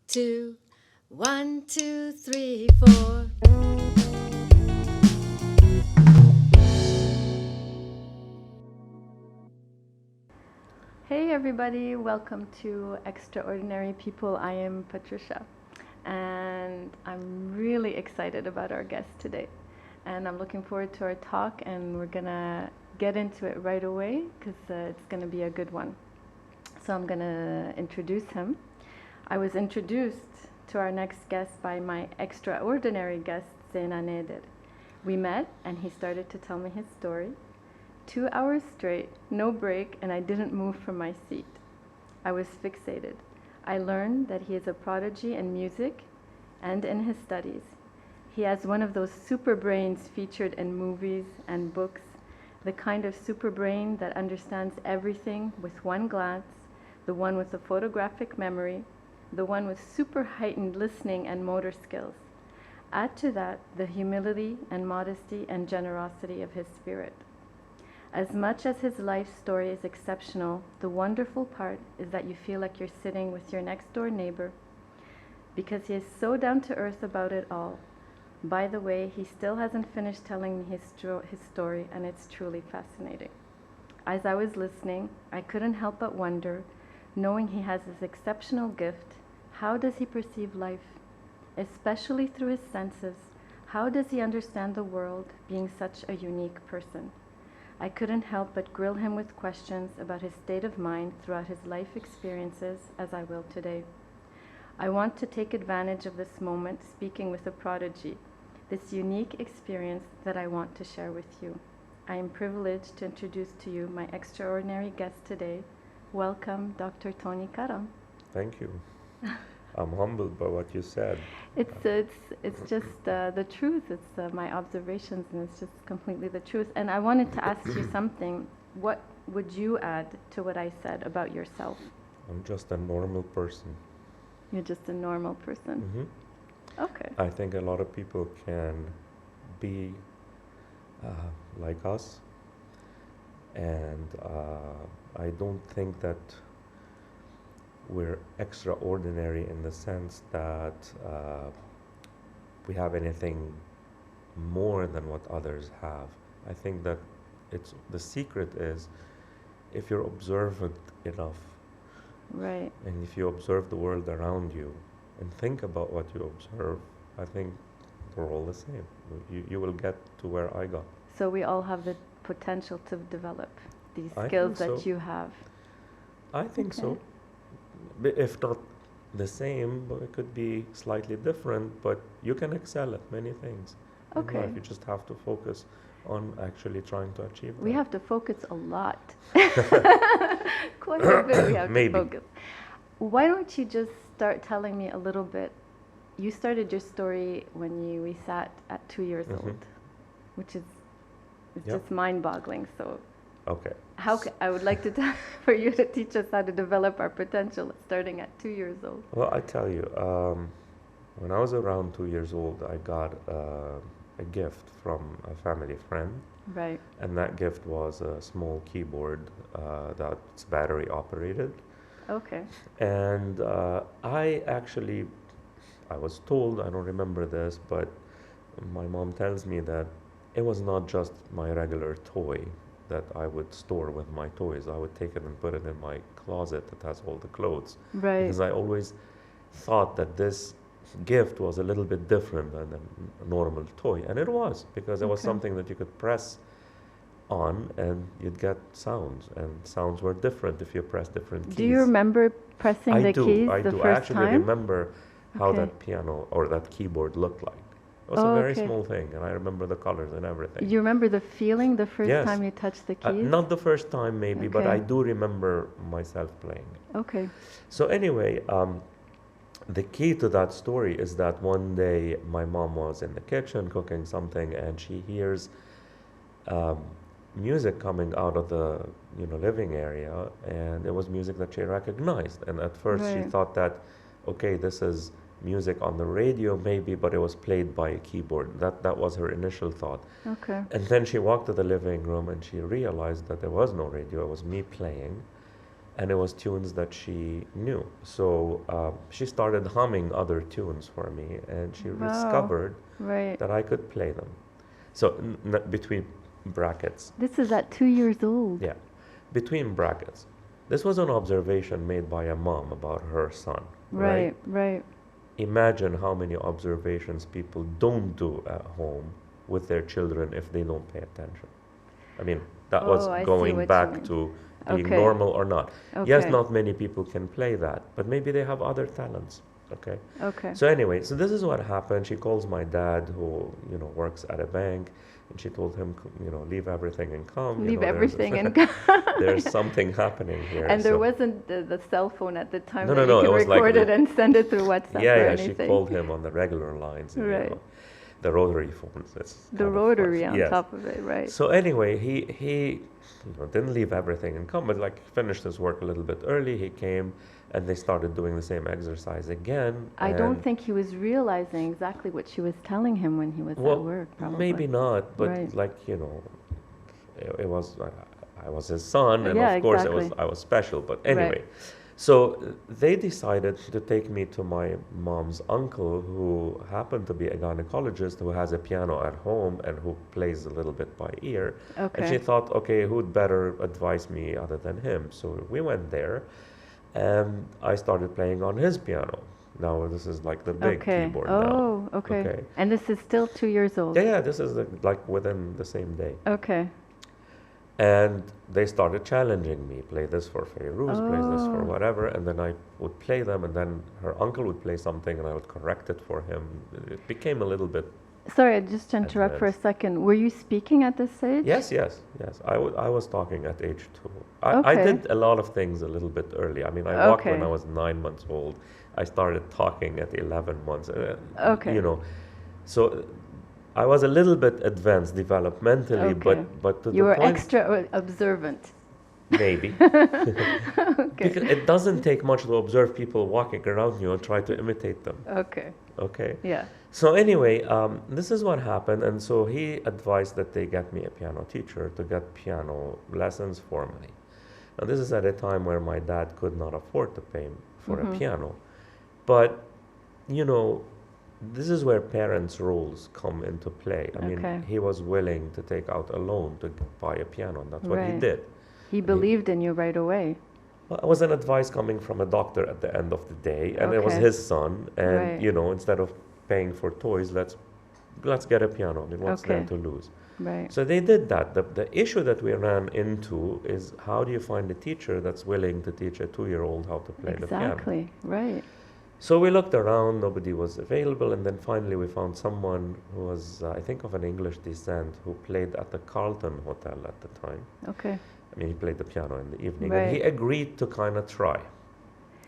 two, 1, 2, 3, 4. Hey everybody, welcome to Extraordinary People. I am Patricia and I'm really excited about our guest today. And I'm looking forward to our talk and we're gonna get into it right away because it's gonna be a good one. So I'm gonna introduce him. I was introduced to our next guest by my extraordinary guest, Zena Neder. We met and he started to tell me his story. 2 hours straight, no break, and I didn't move from my seat. I was fixated. I learned that he is a prodigy in music and in his studies. He has one of those super brains featured in movies and books, the kind of super brain that understands everything with one glance, the one with a photographic memory, the one with super heightened listening and motor skills. Add to that the humility and modesty and generosity of his spirit. As much as his life story is exceptional, the wonderful part is that you feel like you're sitting with your next door neighbor because he is so down to earth about it all. By the way, he still hasn't finished telling me his story, and it's truly fascinating. As I was listening, I couldn't help but wonder, knowing he has this exceptional gift, how does he perceive life? Especially through his senses, how does he understand the world, being such a unique person? I couldn't help but grill him with questions about his state of mind throughout his life experiences, as I will today. I want to take advantage of this moment speaking with a prodigy, this unique experience that I want to share with you. I am privileged to introduce to you my extraordinary guest today. Welcome, Dr. Tony Karam. Thank you. I'm humbled by what you said. It's just the truth. It's my observations, and it's just completely the truth. And I wanted to ask you something. What would you add to what I said about yourself? I'm just a normal person. You're just a normal person. Okay. I think a lot of people can be like us, and I don't think that we're extraordinary in the sense that we have anything more than what others have. I think that the secret is if you're observant enough, Right. and if you observe the world around you and think about what you observe, I think we're all the same. You will get to where I got. So we all have the potential to develop these I skills think that so. you have. I think Okay. so. If not the same, but it could be slightly different, but you can excel at many things in Okay. life. You just have to focus on actually trying to achieve We that. have to focus a lot. Quite a bit we have Maybe. to focus. Why don't you just start telling me a little bit? You started your story when we sat at 2 years old, which is it's Yep. just mind-boggling. So Okay. I would like to for you to teach us how to develop our potential starting at 2 years old. Well, I tell you, when I was around 2 years old, I got a gift from a family friend. Right. And that gift was a small keyboard that's battery operated. Okay. And I was told, I don't remember this, but my mom tells me that it was not just my regular toy that I would store with my toys. I would take it and put it in my closet that has all the clothes. Right. Because I always thought that this gift was a little bit different than a normal toy. And it was, because it was Okay. something that you could press on and you'd get sounds. And sounds were different if you press different keys. Do you remember pressing the keys I the do. I first actually time? remember how Okay. that piano or that keyboard looked like. It was Oh, a very okay. small thing, and I remember the colors and everything. You remember the feeling the first Yes. time you touched the keys? Not the first time, maybe, but Okay. I do remember myself playing it. Okay. So anyway, the key to that story is that one day my mom was in the kitchen cooking something, and she hears music coming out of the living area, and it was music that she recognized. And at first she Right. thought that, okay, this is music on the radio maybe, but it was played by a keyboard. That was her initial thought. Okay. And then she walked to the living room and she realized that there was no radio. It was me playing. and it was tunes that she knew. So she started humming other tunes for me, and she Wow. discovered Right. that I could play them. So between brackets, This is at 2 years old. yeah, between brackets. This was an observation made by a mom about her son, right? Right. Imagine how many observations people don't do at home with their children if they don't pay attention. I mean, that was Oh, I see going what you back mean. to being Okay. normal or not. Yes, Okay. not many people can play that, but maybe they have other talents. Okay. Okay. So anyway, so this is what happened. She calls my dad, who works at a bank, and she told him, leave everything and come. Leave There's everything and there's something happening here. And there So- wasn't the cell phone at the time No, that no, you it can was like record the- it and send it through WhatsApp yeah, or yeah. anything. She called him on the regular lines. Right. The rotary phones. That's The kind of rotary fun. on Yes. top of it, right? So anyway, he didn't leave everything and come, but like finished his work a little bit early. He came, and they started doing the same exercise again. I don't and- think he was realizing exactly what she was telling him when he was Well, at work, probably. maybe not, but Right. like it was. I was his son, and Yeah, of course exactly. I was special. But anyway, so they decided to take me to my mom's uncle, who happened to be a gynecologist who has a piano at home and who plays a little bit by ear. And she Okay. thought, okay, who'd better advise me other than him? So we went there, and I started playing on his piano. Now this is like the big Okay. keyboard now. Oh, okay. Okay. And this is still 2 years old. Yeah, this is like within the same day. Okay. And they started challenging me, play this for Fairuz, play this for Oh. whatever, and then I would play them, and then her uncle would play something, and I would correct it for him. It became a little bit, Sorry, just to interrupt for a second. Were you speaking at this age? yes. I was talking at age 2. I Okay. did a lot of things a little bit early. I mean, I walked when Okay. I was 9 months old. I started talking at 11 months. Okay. So I was a little bit advanced developmentally, Okay. but to You the were point, extra observant. maybe. Okay. Because it doesn't take much to observe people walking around you and try to imitate them. Okay. Okay. Yeah. So anyway, this is what happened, and so he advised that they get me a piano teacher to get piano lessons for me. Now this is at a time where my dad could not afford to pay for a piano, but this is where parents' roles come into play. I mean, Okay. he was willing to take out a loan to buy a piano, and that's what he Right. did. He believed in you right away. Well, it was an advice coming from a doctor at the end of the day, and it was Okay. his son. And Right. instead of paying for toys, let's get a piano. I mean, what's there Okay. to lose? Right. So they did that. The issue that we ran into is, how do you find a teacher that's willing to teach a 2-year-old how to play the piano? Exactly. Right. So we looked around, nobody was available, and then finally we found someone who was, I think, of an English descent, who played at the Carlton Hotel at the time. Okay. I mean, he played the piano in the evening, Right. and he agreed to kind of try.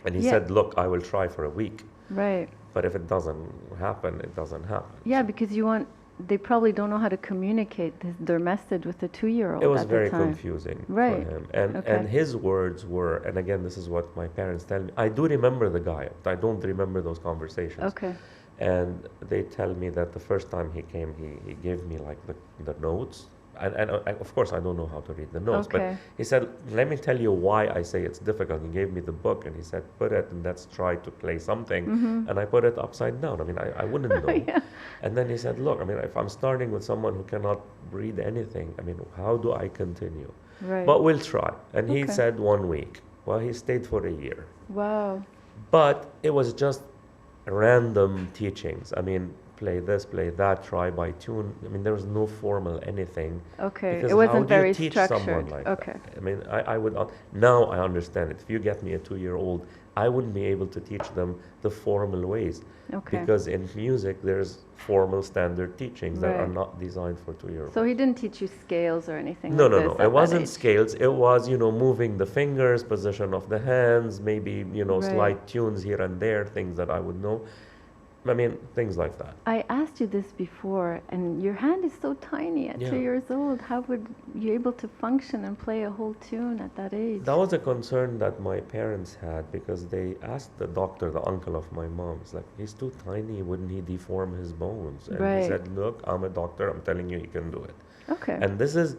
And he Yeah. said, look, I will try for a week, Right. but if it doesn't happen, it doesn't happen. Yeah, because they probably don't know how to communicate their message with a 2-year-old It was at very the time. confusing Right. for him. And Okay. his words were, and again, this is what my parents tell me, I do remember the guy, I don't remember those conversations. Okay. And they tell me that the first time he came, he gave me like the notes. And of course, I don't know how to read the notes, Okay. but he said, let me tell you why I say it's difficult. He gave me the book, and he said, put it and let's try to play something. And I put it upside down. I mean, I wouldn't know. Yeah. And then he said, look, I mean, if I'm starting with someone who cannot read anything, I mean, how do I continue? Right. But we'll try. And he Okay. said 1 week. Well, he stayed for a year. Wow. But it was just random teachings. I mean, play this, play that, try by tune. I mean, there was no formal anything. Okay. Because It how wasn't do you very teach structured. someone like Okay. that? I mean, I would not. Now I understand it. If you get me a 2-year-old, I wouldn't be able to teach them the formal ways. Okay. Because in music, there's formal standard teachings that are Right. not designed for 2-year-olds. So he didn't teach you scales or anything No, like no, this no. at It that wasn't age? scales. It was, moving the fingers, position of the hands, maybe, Right. slight tunes here and there, things that I would know. I mean, things like that. I asked you this before, and your hand is so tiny at Yeah. 2 years old. How would you able to function and play a whole tune at that age? That was a concern that my parents had, because they asked the doctor, the uncle of my mom, it's like, he's too tiny, wouldn't he deform his bones? And Right. he said, look, I'm a doctor, I'm telling you he can do it. Okay. And this is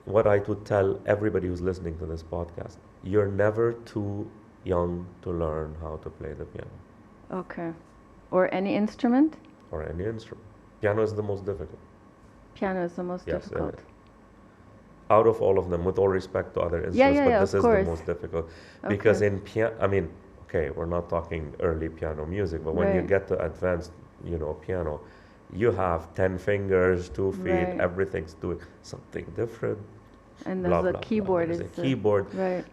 what I would tell everybody who's listening to this podcast. you're never too young to learn how to play the piano Okay. Or any instrument? or any instrument. Piano is the most difficult. Piano is the most Yes, difficult. Out of all of them, with all respect to other instruments, yeah, but yeah, this of is the course. most difficult because Okay. in piano, I mean, okay, we're not talking early piano music, but when you Right. get to advanced, piano, you have 10 fingers, 2 feet, Right. everything's doing something different. And Blah there's a blah blah. keyboard There's is a keyboard. right.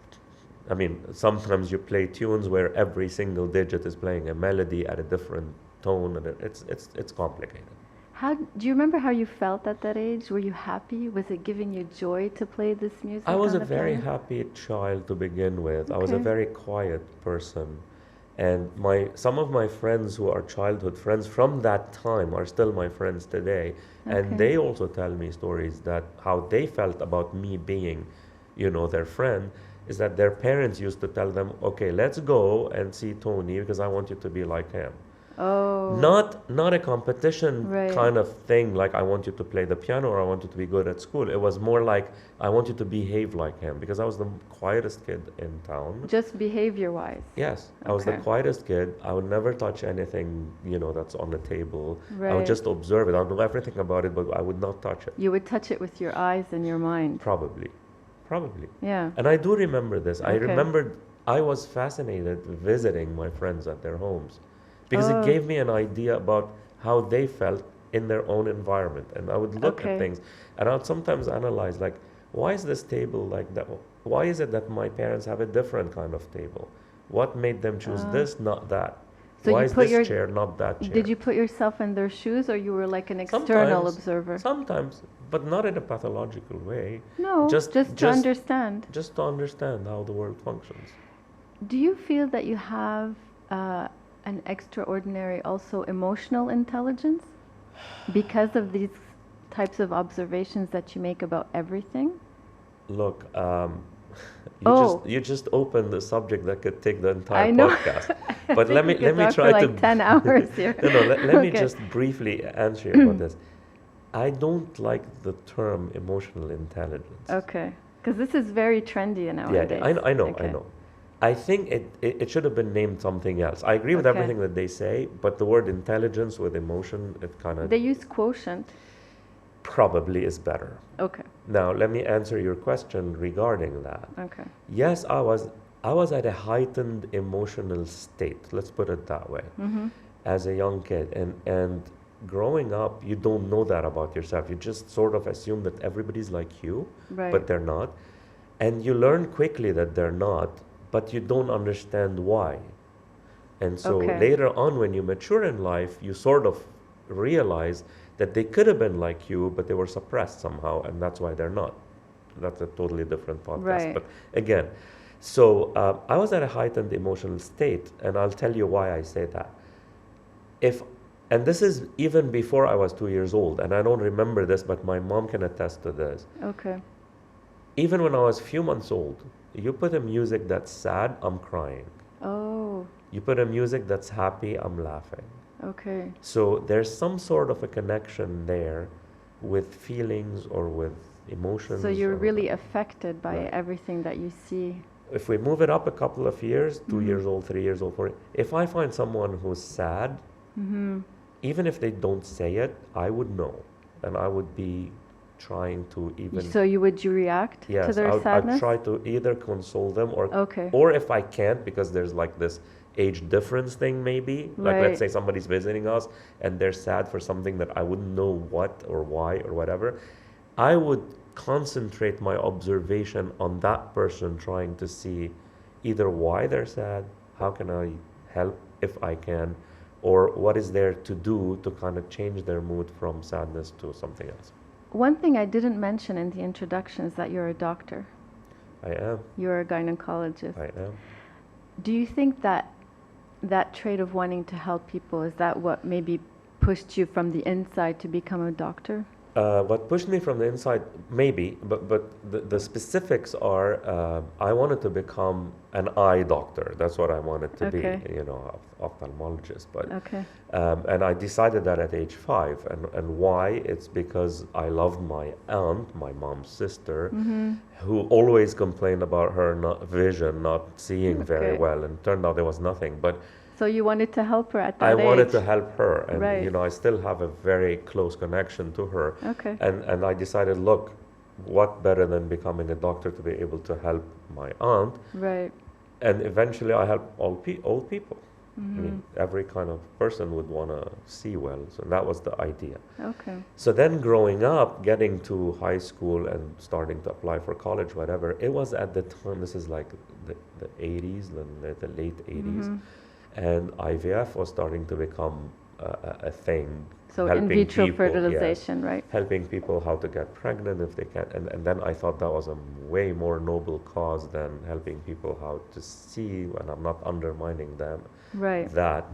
I mean, sometimes you play tunes where every single digit is playing a melody at a different tone, and it's complicated. How do you remember how you felt at that age? Were you happy? Was it giving you joy to play this music I was on a the very piano? happy child to begin with. I was a Okay. very quiet person. And some of my friends who are childhood friends from that time are still my friends today. And Okay. they also tell me stories that how they felt about me being, their friend, is that their parents used to tell them, okay, let's go and see Tony because I want you to be like him. Oh. Not a competition Right. kind of thing like I want you to play the piano or I want you to be good at school. It was more like I want you to behave like him because I was the quietest kid in town. Just behavior-wise. Yes, I was the Okay. quietest kid. I would never touch anything, that's on the table. I would Right. just observe it. I would know everything about it, but I would not touch it. You would touch it with your eyes and your mind. Probably. Probably. Yeah. And I do remember this. I Okay. remembered I was fascinated visiting my friends at their homes because it Oh. gave me an idea about how they felt in their own environment. And I would look Okay. at things and I would sometimes analyze, like, why is this table like that? Why is it that my parents have a different kind of table? What made them choose this, not that? So Why you is put this your chair, not that chair? Did you put yourself in their shoes, or you were like an external Sometimes, observer? sometimes, but not in a pathological way. No, Just- just to just- understand. Just to understand how the world functions. Do you feel that you have an extraordinary, also emotional intelligence because of these types of observations that you make about everything? Look, Oh. you just opened a subject that could take the entire I know. podcast. I But think let we me could talk try for to like 10 hours here. no, let me Okay. just briefly answer you about this. I don't like the term emotional intelligence. Okay, because this is very trendy nowadays. Yeah, I know, I Okay. know. I think it should have been named something else. I agree with Okay. everything that they say, but the word intelligence with emotion, it kind of They use quotient. probably is better. Okay, Now, let me answer your question regarding that. okay. Yes, I was at a heightened emotional state, let's put it that way, Mm-hmm. as a young kid. And growing up, you don't know that about yourself. You just sort of assume that everybody's like you, Right. but they're not. And you learn quickly that they're not, but you don't understand why. And so Okay. later on, when you mature in life, you sort of realize that they could have been like you, but they were suppressed somehow, and that's why they're not. That's a totally different podcast. Right. But again, so I was at a heightened emotional state, and I'll tell you why I say that. And this is even before I was 2 years old, and I don't remember this, but my mom can attest to this. Okay. Even when I was a few months old, you put a music that's sad, I'm crying. Oh, You put a music that's happy, I'm laughing. okay. So there's some sort of a connection there with feelings or with emotions. So you're or- really affected by Right. everything that you see. If we move it up a couple of years, 2 years Mhm. old, 3 years old, 4, if I find someone who's sad, Mm-hmm. even if they don't say it, I would know. And I would be trying to even... So would you react to Yes, their I'd sadness? try to either console them Okay. or if I can't, because there's like this age difference thing maybe. Like Right. let's say somebody's visiting us and they're sad for something that I wouldn't know what or why or whatever. I would concentrate my observation on that person, trying to see either why they're sad, how can I help if I can, or what is there to do to kind of change their mood from sadness to something else. One thing I didn't mention in the introduction is that you're a doctor. I am. You're a gynecologist. I am. Do you think that that trait of wanting to help people, is that what maybe pushed you from the inside to become a doctor? What pushed me from the inside, maybe, but the specifics are, I wanted to become an eye doctor. That's what I wanted to Okay. be, ophthalmologist. But Okay. and I decided that at age 5. And why? It's because I loved my aunt, my mom's sister, Mm-hmm. who always complained about her vision, not seeing very Okay. well. And turned out there was nothing. But So you wanted to help her at I that wanted age? to help her, and Right. I still have a very close connection to her. Okay. And I decided, look, what better than becoming a doctor to be able to help my aunt? Right. And eventually, I help old people. I Mm-hmm. mean, every kind of person would want to see well, so that was the idea. Okay. So then, growing up, getting to high school and starting to apply for college, whatever, it was at the time. This is like the 80s, the late 80s. Mm-hmm. And IVF was starting to become a thing. So in helping vitro people, yes, fertilization, right? helping people how to get pregnant if they can. And then I thought that was a way more noble cause than helping people how to see, and I'm not undermining them, Right. that.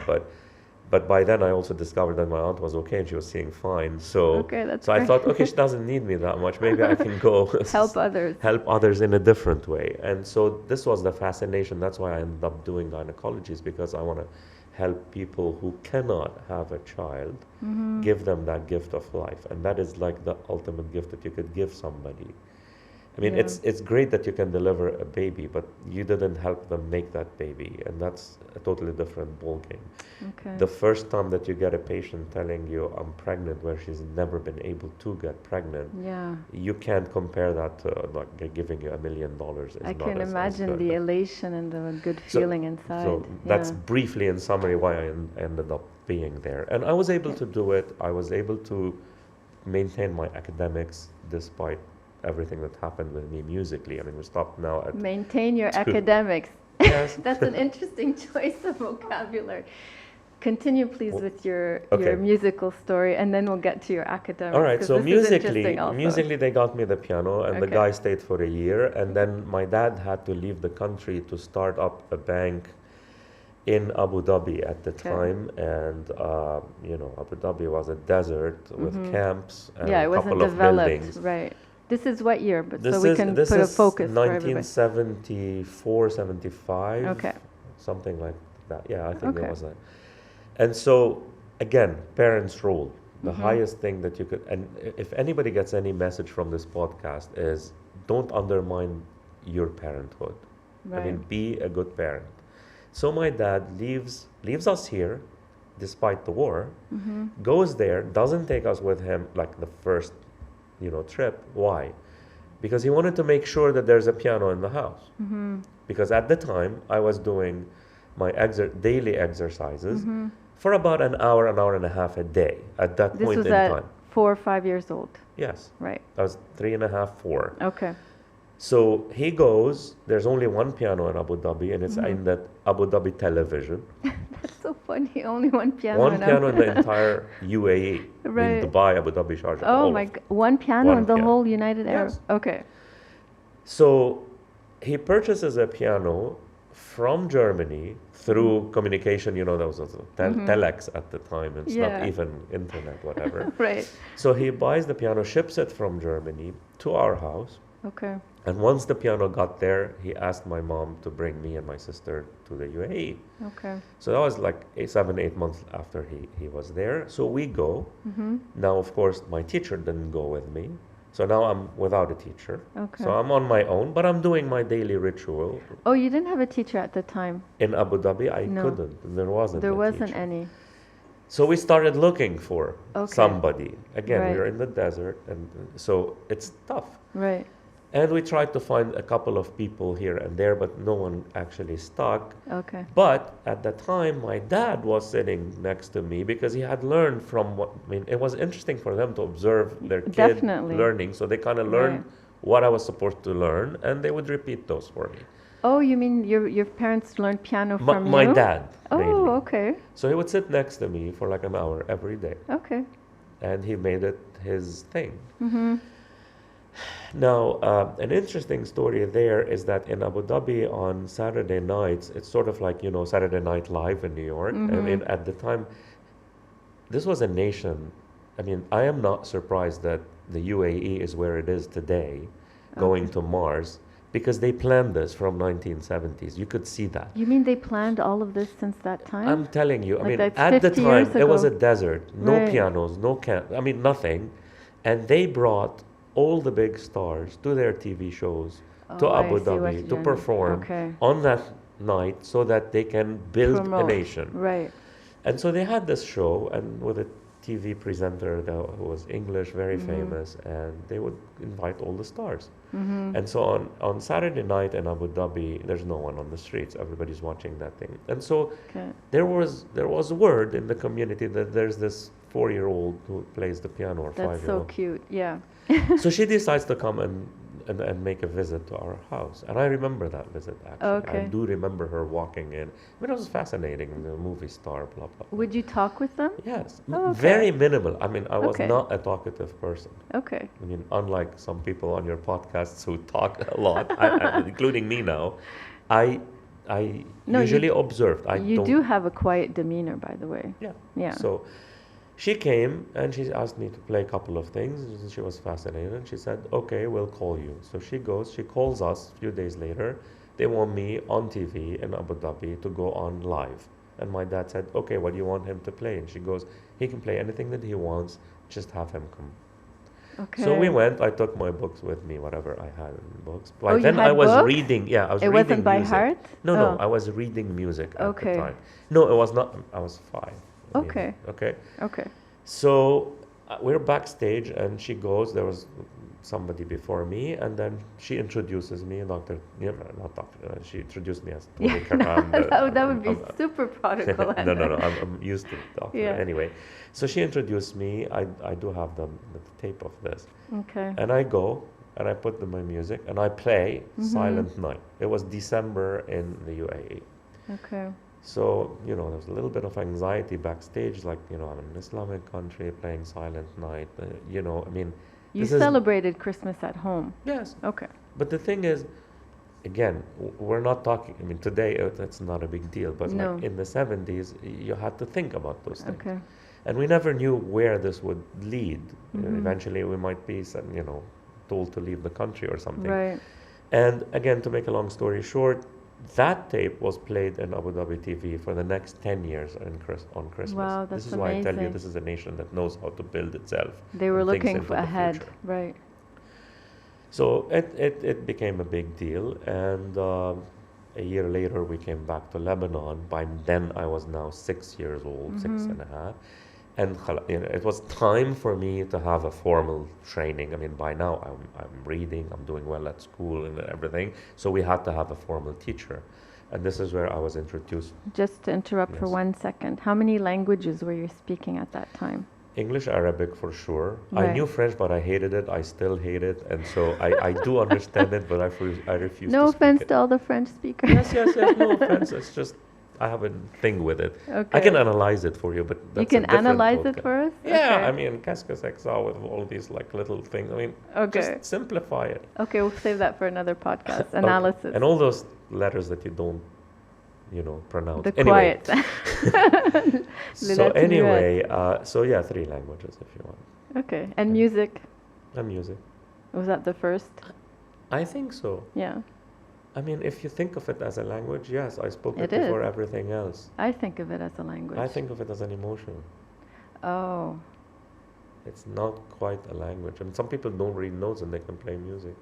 But by then I also discovered that my aunt was okay and she was seeing fine. So, Okay, that's so I great. thought, okay, she doesn't need me that much. Maybe I can go Help others. help others in a different way. And so this was the fascination. That's why I ended up doing gynecology, is because I want to help people who cannot have a child, Mm-hmm. give them that gift of life. And that is like the ultimate gift that you could give somebody. I mean, Yeah. it's great that you can deliver a baby, but you didn't help them make that baby, and that's a totally different ballgame. Okay. The first time that you get a patient telling you, I'm pregnant, where she's never been able to get pregnant, Yeah. you can't compare that to like giving you $1 million. I It's not can as imagine good. the elation and the good So- feeling inside. So that's Yeah. briefly, in summary, why I ended up being there. And I was able to do it. I was able to maintain my academics despite everything that happened with me musically. I mean, we stopped now at Maintain your academics. yes. That's an interesting choice of vocabulary. Continue, please, Well, with your okay. musical story, and then we'll get to your academics. All right, 'cause so this is interesting musically, also. musically they got me the piano, and the Okay. guy stayed for a year, and then my dad had to leave the country to start up a bank in Abu Dhabi at the Okay. time, and Abu Dhabi was a desert with Mhm. camps and Yeah, a it wasn't couple of developed, buildings. right? This is what year? But This so we is can this put a is focus for everybody. 1974, 75, Okay. something like that. Yeah, I think Okay. it was that. And so again, parents' role. The Mhm. highest thing that you could, and if anybody gets any message from this podcast, is don't undermine your parenthood. Right. I mean, be a good parent. So my dad leaves us here, despite the war, Mhm. goes there, doesn't take us with him like the first, trip. Why? Because he wanted to make sure that there's a piano in the house. Mhm. Because at the time I was doing my daily exercises Mhm. for about an hour and a half a day at that This point was in at time. 4 or 5 years old, Yes, right? I was 3.5, 4. Okay. So he goes, there's only one piano in Abu Dhabi, and it's Mhm. in that Abu Dhabi television. That's so funny. Only one piano. One in piano in the Abu- entire UAE. I mean, Right. Dubai, Abu Dhabi, Sharjah. Oh all my of God! One piano One in the piano. whole United Arab. Yes. Okay. So he purchases a piano from Germany through communication. There was a telex at the time. It's Yeah. not even internet, whatever. Right. So he buys the piano, ships it from Germany to our house. Okay. And once the piano got there, he asked my mom to bring me and my sister to the UAE. Okay. So that was like 7, 8 months after he was there. So we go. Mhm. Now, of course, my teacher didn't go with me. So now I'm without a teacher. Okay. So I'm on my own, but I'm doing my daily ritual. Oh, you didn't have a teacher at the time. In Abu Dhabi, I No. couldn't. There wasn't There a wasn't teacher. any. So we started looking for Okay. somebody. Again, Right. we're in the desert, and so it's tough. Right. And we tried to find a couple of people here and there, but no one actually stuck. Okay. But at the time, my dad was sitting next to me because he had learned it was interesting for them to observe their kid Definitely. learning. So they kind of learned Right. what I was supposed to learn, and they would repeat those for me. Oh, you mean your parents learned piano My, from my you? dad, Oh, mainly. okay. So he would sit next to me for like an hour every day, Okay. and he made it his thing. Mhm. Now, an interesting story there is that in Abu Dhabi on Saturday nights, it's sort of like, Saturday Night Live in New York. I Mhm. mean, at the time, this was a nation I mean, I am not surprised that the UAE is where it is today, going Okay. to Mars, because they planned this from 1970s. You could see that. You mean they planned all of this since that I'm time? telling you, I Like mean, that's at the 50 years time, it was a ago. desert, no Right. pianos, I mean, nothing. And they brought all the big stars to their TV shows, to Oh, I Abu see what Dhabi, to you mean. perform Okay. on that night so that they can build a Promote. nation. Right. And so they had this show, and with a TV presenter who was English, very famous, and they would invite all the stars. And so on Saturday night in Abu Dhabi, there's no one on the streets. Everybody's watching that thing. And so Okay. there was word in the community that there's this 4-year-old who plays the piano, or That's so 5-year-old. cute. Yeah. So she decides to come and make a visit to our house. And I remember that visit, actually. I Okay. do remember her walking in. I mean, it was fascinating, the movie star, blah, blah, blah. Would you talk with them? Yes, Oh, okay. very minimal. I mean, I was Okay. not a talkative person. Okay. I mean, unlike some people on your podcasts who talk a lot, including me now, I No, usually observed. I You don't. do have a quiet demeanor, by the way. Yeah. Yeah. So she came and she asked me to play a couple of things. And she was fascinated. She said, "Okay, we'll call you." So she goes. She calls us a few days later. They want me on TV in Abu Dhabi to go on live. And my dad said, "Okay, what do you want him to play?" And she goes, "He can play anything that he wants. Just have him come." Okay. So we went. I took my books with me, whatever I had in books. By Oh, you then had I was books? reading. Yeah, I was It reading wasn't by music. heart? No, no, Oh. I was reading music at Okay. the time. No, it was not. I was 5. maybe. Okay. Okay. Okay. So we're backstage, and she goes. There was somebody before me, and then she introduces me, Doctor. Yeah, not Doctor. She introduced me as Yeah, Karam. that would be super prodigal. No. I'm used to Doctor. Yeah. Anyway, so she introduced me. I do have the tape of this. Okay. And I go and I put my music and I play Silent Night. It was December in the UAE. Okay. So, there was a little bit of anxiety backstage, like, I'm in an Islamic country playing Silent Night. I mean, You this is- celebrated Christmas at home. yes. Okay. But the thing is, again, we're not talking, I mean, today that's not a big deal, but No. like in the 70s, you had to think about those things. Okay. And we never knew where this would lead. Eventually, we might be, told to leave the country or something. Right. And again, to make a long story short, that tape was played in Abu Dhabi TV for the next 10 years on Christmas. Wow, This that's is why I tell you, amazing. this is a nation that knows how to build itself. They were and thinks looking into the ahead. future. Right. So it became a big deal. And a year later, we came back to Lebanon. By then, I was now 6 years old, 6.5. And it was time for me to have a formal training. I mean, by now I'm reading, I'm doing well at school and everything. So we had to have a formal teacher. And this is where I was introduced. Just to interrupt for Yes. 1 second. How many languages were you speaking at that time? English, Arabic for sure. I Right. knew French, but I hated it. I still hate it. And so I do understand it, but I refuse No to speak offense it. to all the French speakers. Yes, no offense. It's just, I have a thing with it. Okay. I can analyze it for you, but that's You a can different analyze it podcast. for us? Yeah, Okay. I mean, qu'est-ce que c'est que ça with all these like little things. I mean, Okay. just simplify it. Okay, we'll save that for another podcast. Okay. Analysis. And all those letters that you don't, pronounce. The Anyway, quiet. so lettres anyway, so yeah, 3 languages if you want. Okay. And music? And music. Was that the first? I think so. Yeah. I mean, if you think of it as a language, yes, I spoke it It is. before everything else. I think of it as a language. I think of it as an emotion. Oh. It's not quite a language. I mean, some people don't read notes and they can play music.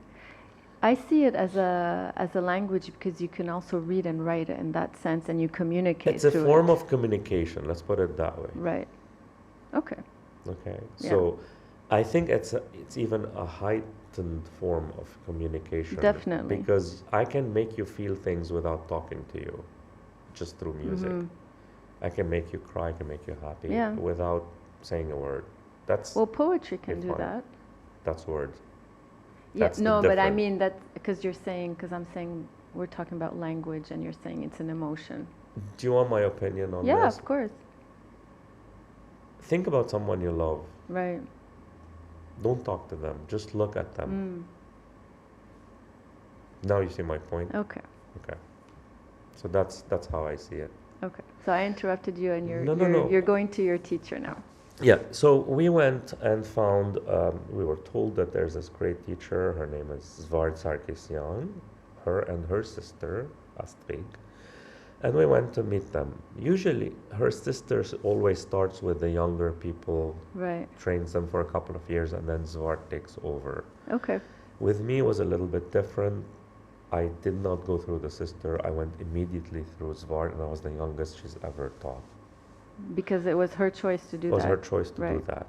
I see it as a language because you can also read and write it in that sense, and you communicate It's a through form it. of communication. Let's put it that way. Right. Okay. Okay. Yeah. So, I think it's even a heightened form of communication. Definitely. Because I can make you feel things without talking to you, just through music. I can make you cry. I can make you happy. Yeah. Without saying a word. That's Well, poetry can do fine. that. That's words. Yeah. That's the No, but I difference. mean that because I'm saying we're talking about language, and you're saying it's an emotion. Do you want my opinion on Yeah, this? of course. Think about someone you love. Right. Don't talk to them. Just look at them. Now you see my point. Okay. Okay. So that's how I see it. Okay. So I interrupted you, and No. you're going to your teacher now. Yeah, so we went and found, we were told that there's this great teacher, her name is Svart Sarkisyan, her and her sister, Astrid, and we went to meet them. Usually, her sister always starts with the younger people, Right. trains them for a couple of years, and then Svart takes over. Okay. With me, it was a little bit different. I did not go through the sister. I went immediately through Svart, and I was the youngest she's ever taught. Because it was her choice to do It was that. her choice to do Right. that.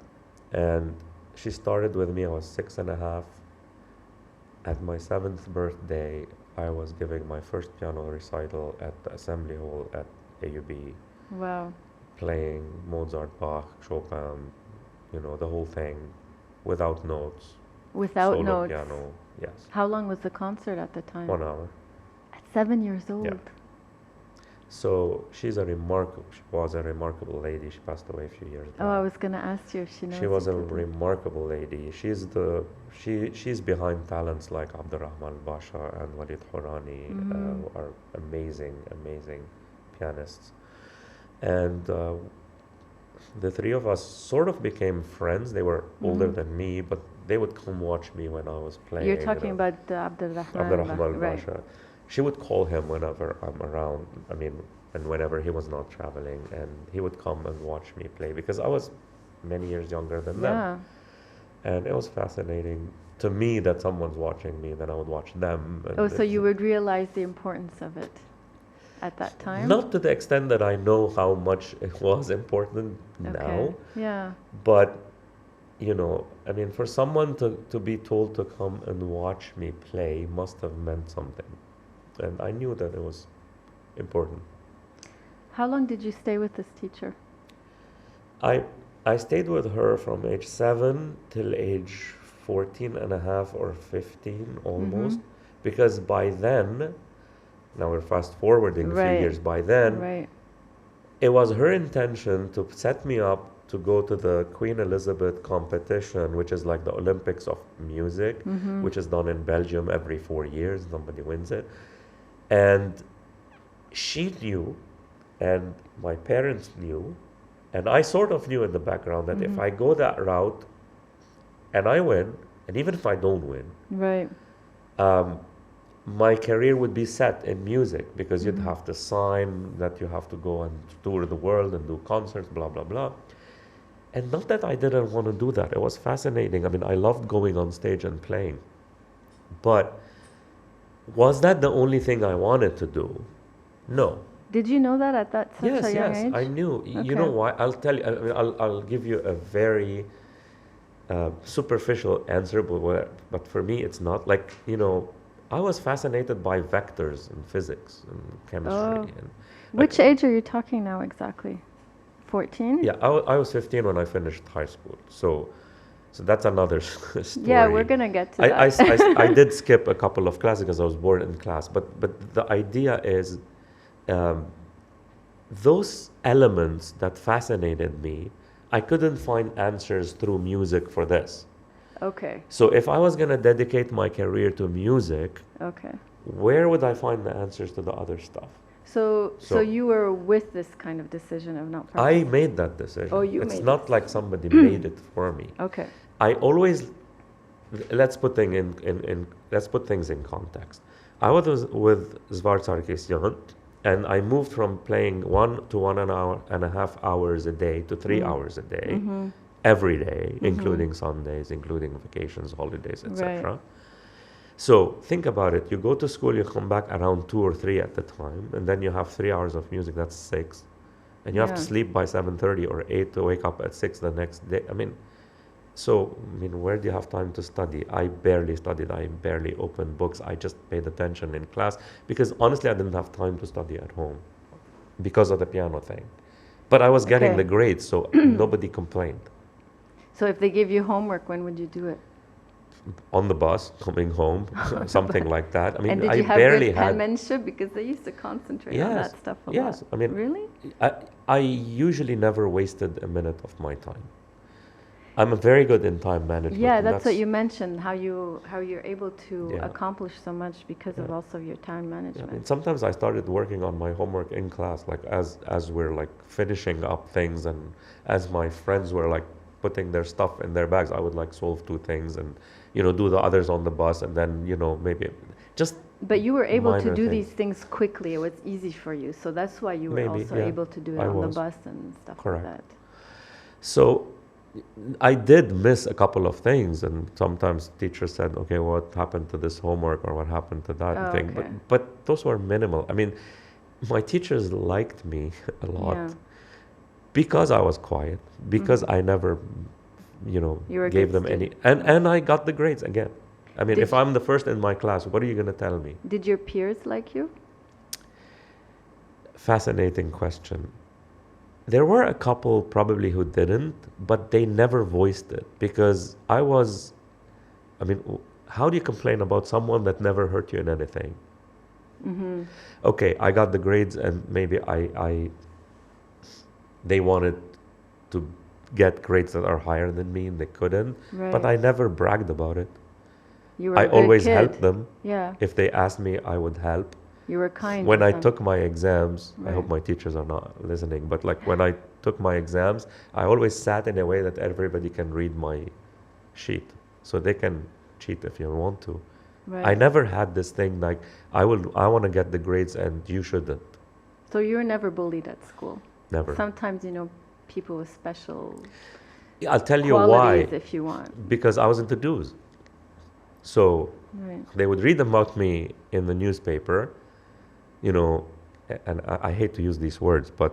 And she started with me, I was 6.5. At my 7th birthday, I was giving my first piano recital at the assembly hall at AUB, Wow. playing Mozart, Bach, Chopin, the whole thing, without notes, Without solo notes. piano, yes. How long was the concert at the time? 1 hour. At 7 years old. Yeah. So she was a remarkable lady. She passed away a few years back. Oh, I was gonna ask you if she knows. She was a you today. remarkable lady. She's behind talents like Abdurrahman Basha and Walid Hourani, who are amazing pianists. And the three of us sort of became friends. They were older than me, but they would come watch me when I was playing. You're talking about Abdurrahman. Abdurrahman Right. Basha. She would call him whenever I'm around. And whenever he was not traveling, and he would come and watch me play because I was many years younger than them. Yeah. And it was fascinating to me that someone's watching me, then I would watch them. And Oh, so you would realize the importance of it at that time? Not to the extent that I know how much it was important now, Yeah. but for someone to be told to come and watch me play must have meant something. And I knew that it was important. How long did you stay with this teacher? I stayed with her from age 7 till age 14 and a half or 15 almost, because by then, now we're fast forwarding a few years, by then, it was her intention to set me up to go to the Queen Elizabeth competition, which is like the Olympics of music, which is done in Belgium every 4 years, somebody wins it. And she knew, and my parents knew, and I sort of knew in the background that if I go that route and I win, and even if I don't win, my career would be set in music, because you'd have to sign that you have to go and tour the world and do concerts, blah, blah, blah. And not that I didn't want to do that. It was fascinating. I loved going on stage and playing. But was that the only thing I wanted to do? No. Did you know that at such a young age? Yes, I knew. You know why? I'll tell you. I'll give you a very superficial answer, but for me, it's not. I was fascinated by vectors and physics and chemistry. And which age are you talking now exactly? 14? Yeah, I was 15 when I finished high school. So that's another story. Yeah, we're gonna get to that. I did skip a couple of classes because I was bored in class. But the idea is, those elements that fascinated me, I couldn't find answers through music for this. Okay. So if I was going to dedicate my career to music, where would I find the answers to the other stuff? So you were with this kind of decision of not practicing? I made that decision. Oh, you it's made not like somebody made it for me. Okay. I always, let's put things in context. I was with Svart Sarkisyan, and I moved from playing 1 to 1.5 hours a day to 3 hours a day, every day, including Sundays, including vacations, holidays, etc. Right. So think about it. You go to school, you come back around 2 or 3 at the time, and then you have 3 hours of music. That's 6, and you have to sleep by 7:30 or 8 to wake up at 6 the next day. Where do you have time to study? I barely studied. I barely opened books. I just paid attention in class because honestly, I didn't have time to study at home because of the piano thing. But I was getting the grades, so nobody complained. So if they gave you homework, when would you do it? On the bus, coming home, something like that. And did you have good penmanship? Because they used to concentrate on that stuff a lot. Yes, Really? I usually never wasted a minute of my time. I'm very good in time management. Yeah, and that's what you mentioned, how you're able to Yeah. accomplish so much because of Yeah. also your time Yeah, management. I mean, sometimes I started working on my homework in class, like as we're like finishing up things, and as my friends were like putting their stuff in their bags, I would like solve two things and do the others on the bus, and then maybe just But you were able to minor do things. these things quickly. It was easy for you, so that's why you were Maybe, also yeah, able to do it I on the was. bus and stuff Correct. like that. So I did miss a couple of things, and sometimes teachers said, "Okay, what happened to this homework, or what happened to that Oh, thing?" okay. But those were minimal. I mean, my teachers liked me a lot Yeah. because I was quiet, because Mhm. I never, You were a gave good them any, student. and I got the grades again. I mean, Did if I'm the first in my class, what are you gonna tell me? Did your peers like you? Fascinating question. There were a couple probably who didn't, but they never voiced it because I mean, how do you complain about someone that never hurt you in anything? Mm-hmm. Okay, I got the grades, and maybe they wanted to get grades that are higher than me, and they couldn't. But I Right. never bragged about it. You were I a good always kid. helped them. Yeah. If they asked me, I would help. You were kind When with I them. took my exams, I hope Right. my teachers are not listening, but like when I took my exams, I always sat in a way that everybody can read my sheet, so they can cheat if you want to. I Right. never had this thing like I want to get the grades and you shouldn't. So you were never bullied at school. Never. Sometimes, people with special Yeah, I'll tell you qualities why. if you want. Because I was into dues. So Right. they would read about me in the newspaper, and I hate to use these words, but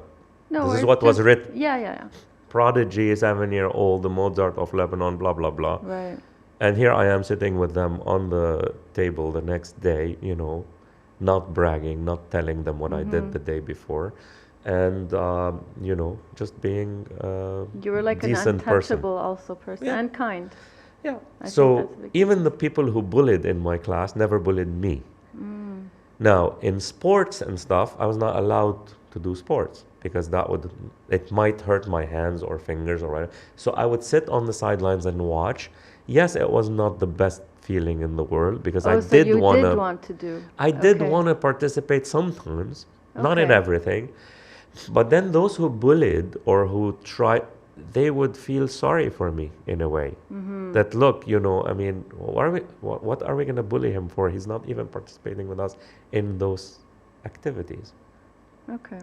No, this is it's what was just, written. yeah. Prodigy, 7-year-old, the Mozart of Lebanon, blah, blah, blah. Right. And here I am sitting with them on the table the next day, not bragging, not telling them what I did the day before. And, just being a You were like an decent person. untouchable also person Yeah. and kind. Yeah. I think So that's a big even the people who bullied in my class never bullied me. Mm. Now, in sports and stuff, I was not allowed to do sports because it might hurt my hands or fingers or whatever. So I would sit on the sidelines and watch. Yes, it was not the best feeling in the world because I So did you want did to. want to do. I did Okay. want to participate sometimes, not in Okay. everything. But then those who bullied or who tried, they would feel sorry for me in a way. Mm-hmm. That look, I mean, what are we going to bully him for? He's not even participating with us in those activities. Okay.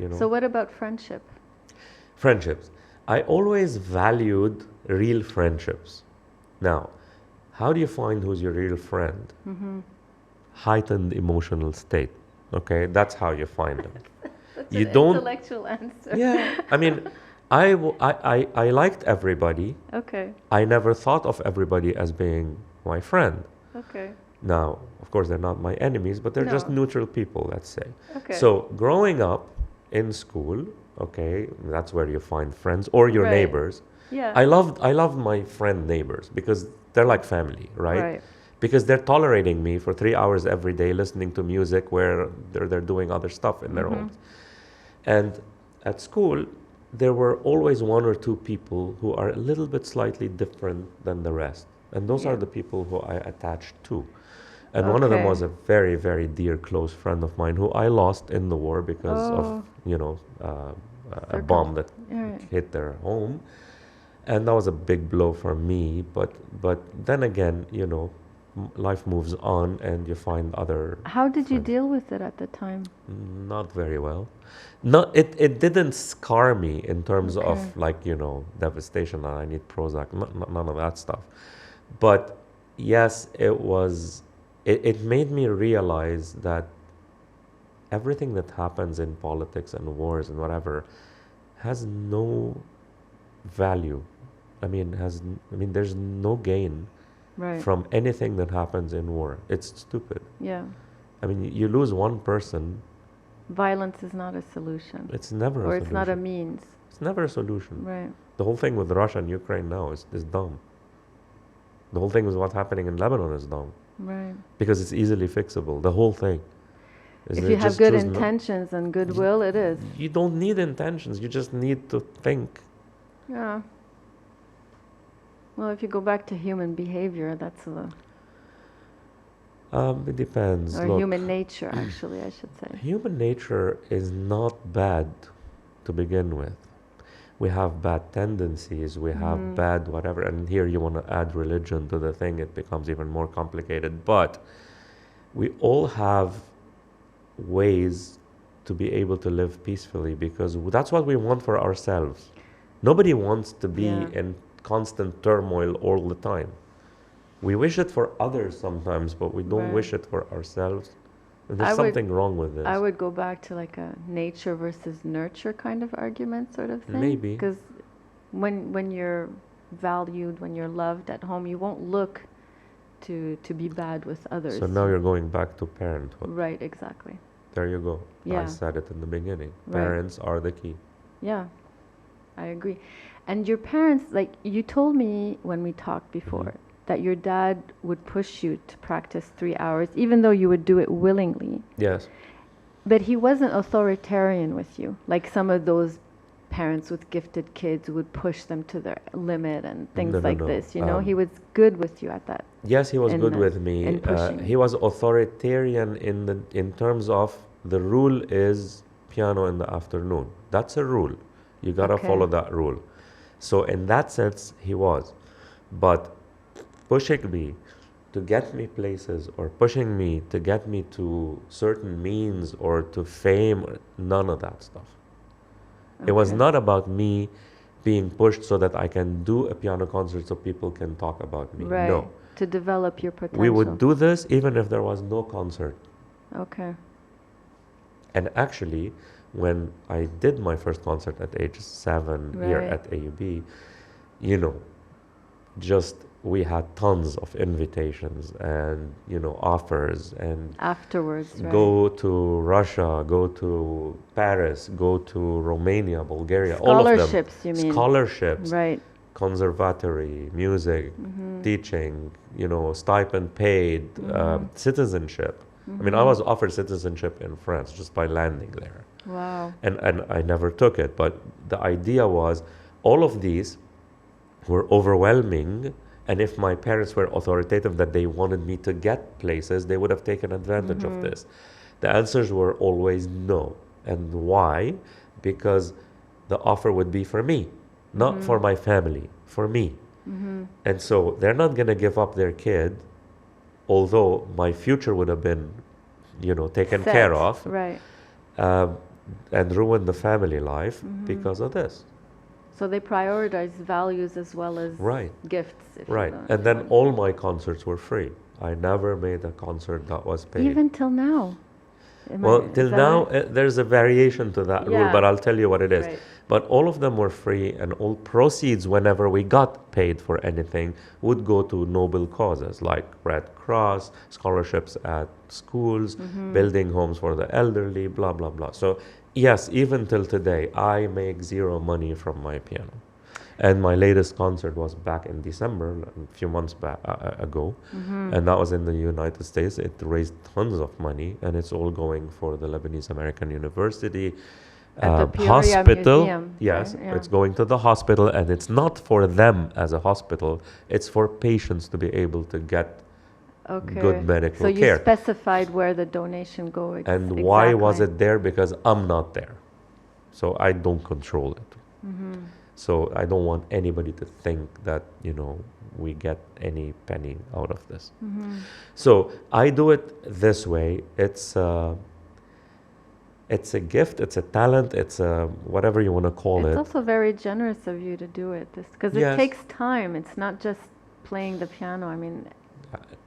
You know. So what about friendship? Friendships. I always valued real friendships. Now, how do you find who's your real friend? Mm-hmm. Heightened emotional state. Okay, that's how you find them. That's You an don't. intellectual answer. Yeah, I mean, I liked everybody. Okay. I never thought of everybody as being my friend. Okay. Now, of course, they're not my enemies, but they're just No. neutral people, let's say. Okay. So, growing up in school, okay, that's where you find friends or your Right. neighbors. Yeah. I loved my friend neighbors because they're like family, right? Right. Because they're tolerating me for 3 hours every day listening to music where they're doing other stuff in their Mhm. homes. And at school, there were always one or two people who are a little bit slightly different than the rest. And those Yeah. are the people who I attached to. And one of them Okay. was a very, very dear, close friend of mine who I lost in the war because Oh. of, a bomb that Right. hit their home. And that was a big blow for me. But then again, life moves on and you find other. How did you friends. deal with it at the time? Not very well. It didn't scar me in terms of Okay. devastation and I need Prozac, none of that stuff. But yes, it made me realize that everything that happens in politics and wars and whatever has no value. I mean, there's no gain Right. from anything that happens in war. It's stupid. Yeah. I mean, you lose one person, Violence is not a solution. it's never Or a it's solution. not a means. It's never a solution. Right. The whole thing with Russia and Ukraine now is dumb. The whole thing with what's happening in Lebanon is dumb Right. because it's easily fixable. The whole thing. If you have good intentions and goodwill, it is. You don't need intentions. You just need to think. Yeah. Well, if you go back to human behavior, that's It depends. or Look, human nature, actually, I should say. human nature is not bad to begin with. We have bad tendencies, we have bad whatever, and here you want to add religion to the thing, it becomes even more complicated. But we all have ways to be able to live peacefully because that's what we want for ourselves. Nobody wants to be in constant turmoil all the time. We wish it for others sometimes, but we don't wish it for ourselves. And there's something wrong with this. I would go back to like a nature versus nurture kind of argument sort of thing. Maybe. Because when you're valued, when you're loved at home, you won't look to be bad with others. So now you're going back to parenthood. Right, exactly. There you go. Yeah. I said it in the beginning. Right. Parents are the key. Yeah, I agree. And your parents, like you told me when we talked before, that your dad would push you to practice 3 hours, even though you would do it willingly. Yes. But he wasn't authoritarian with you, like some of those parents with gifted kids would push them to their limit and things No. this. You know, he was good with you at that. Yes, he was good with in me. pushing. He was authoritarian in terms of the rule is piano in the afternoon. That's a rule. You gotta follow that rule. So in that sense, he was. But pushing me to get me places or pushing me to get me to certain means or to fame, none of that stuff. It was not about me being pushed so that I can do a piano concert so people can talk about me. Right. No. To develop your potential. We would do this even if there was no concert. Okay. And actually, when I did my first concert at age 7 here at AUB, you know, just we had tons of invitations and, you know, offers and afterwards, right. Go to Russia, go to Paris, go to Romania, Bulgaria, scholarships, all of them. You mean? Scholarships. Right. Conservatory, music, teaching, you know, stipend paid, citizenship. I mean, I was offered citizenship in France just by landing there. Wow. And I never took it. But the idea was all of these were overwhelming. And if my parents were authoritative that they wanted me to get places, they would have taken advantage of this. The answers were always no. And why? Because the offer would be for me, not for my family, for me. And so they're not going to give up their kid, although my future would have been, you know, taken care of. Right. And ruin the family life because of this. So they prioritize values as well as gifts. If Right. And then all my concerts were free. I never made a concert that was paid. Even till now? Well, till now, there's a variation to that rule, but I'll tell you what it is. Right. But all of them were free, and all proceeds, whenever we got paid for anything, would go to noble causes like Red Cross, scholarships at schools, building homes for the elderly, blah, blah, blah. So, yes, even till today, I make zero money from my piano. And my latest concert was back in December, a few months back ago, and that was in the United States. It raised tons of money, and it's all going for the Lebanese American University hospital. Museum, yes, right? Yeah. It's going to the hospital, and it's not for them as a hospital. It's for patients to be able to get good medical care. So you specified where the donation goes. And why was it there? Because I'm not there, so I don't control it. So I don't want anybody to think that, you know, we get any penny out of this. So I do it this way. It's a gift, it's a talent, it's a whatever you want to call it. It's also very generous of you to do it, because it takes time. It's not just playing the piano. I mean,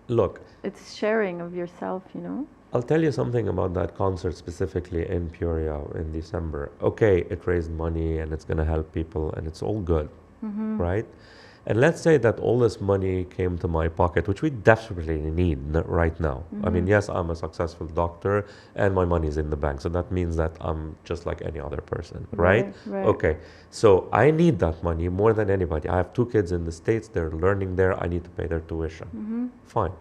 look, it's sharing of yourself, you know. I'll tell you something about that concert specifically in Peoria in December. Okay, it raised money and it's going to help people and it's all good, right? And let's say that all this money came to my pocket, which we desperately need right now. I mean, yes, I'm a successful doctor and my money is in the bank. So that means that I'm just like any other person, right? Right. Okay, so I need that money more than anybody. I have 2 kids in the States. They're learning there. I need to pay their tuition. Fine.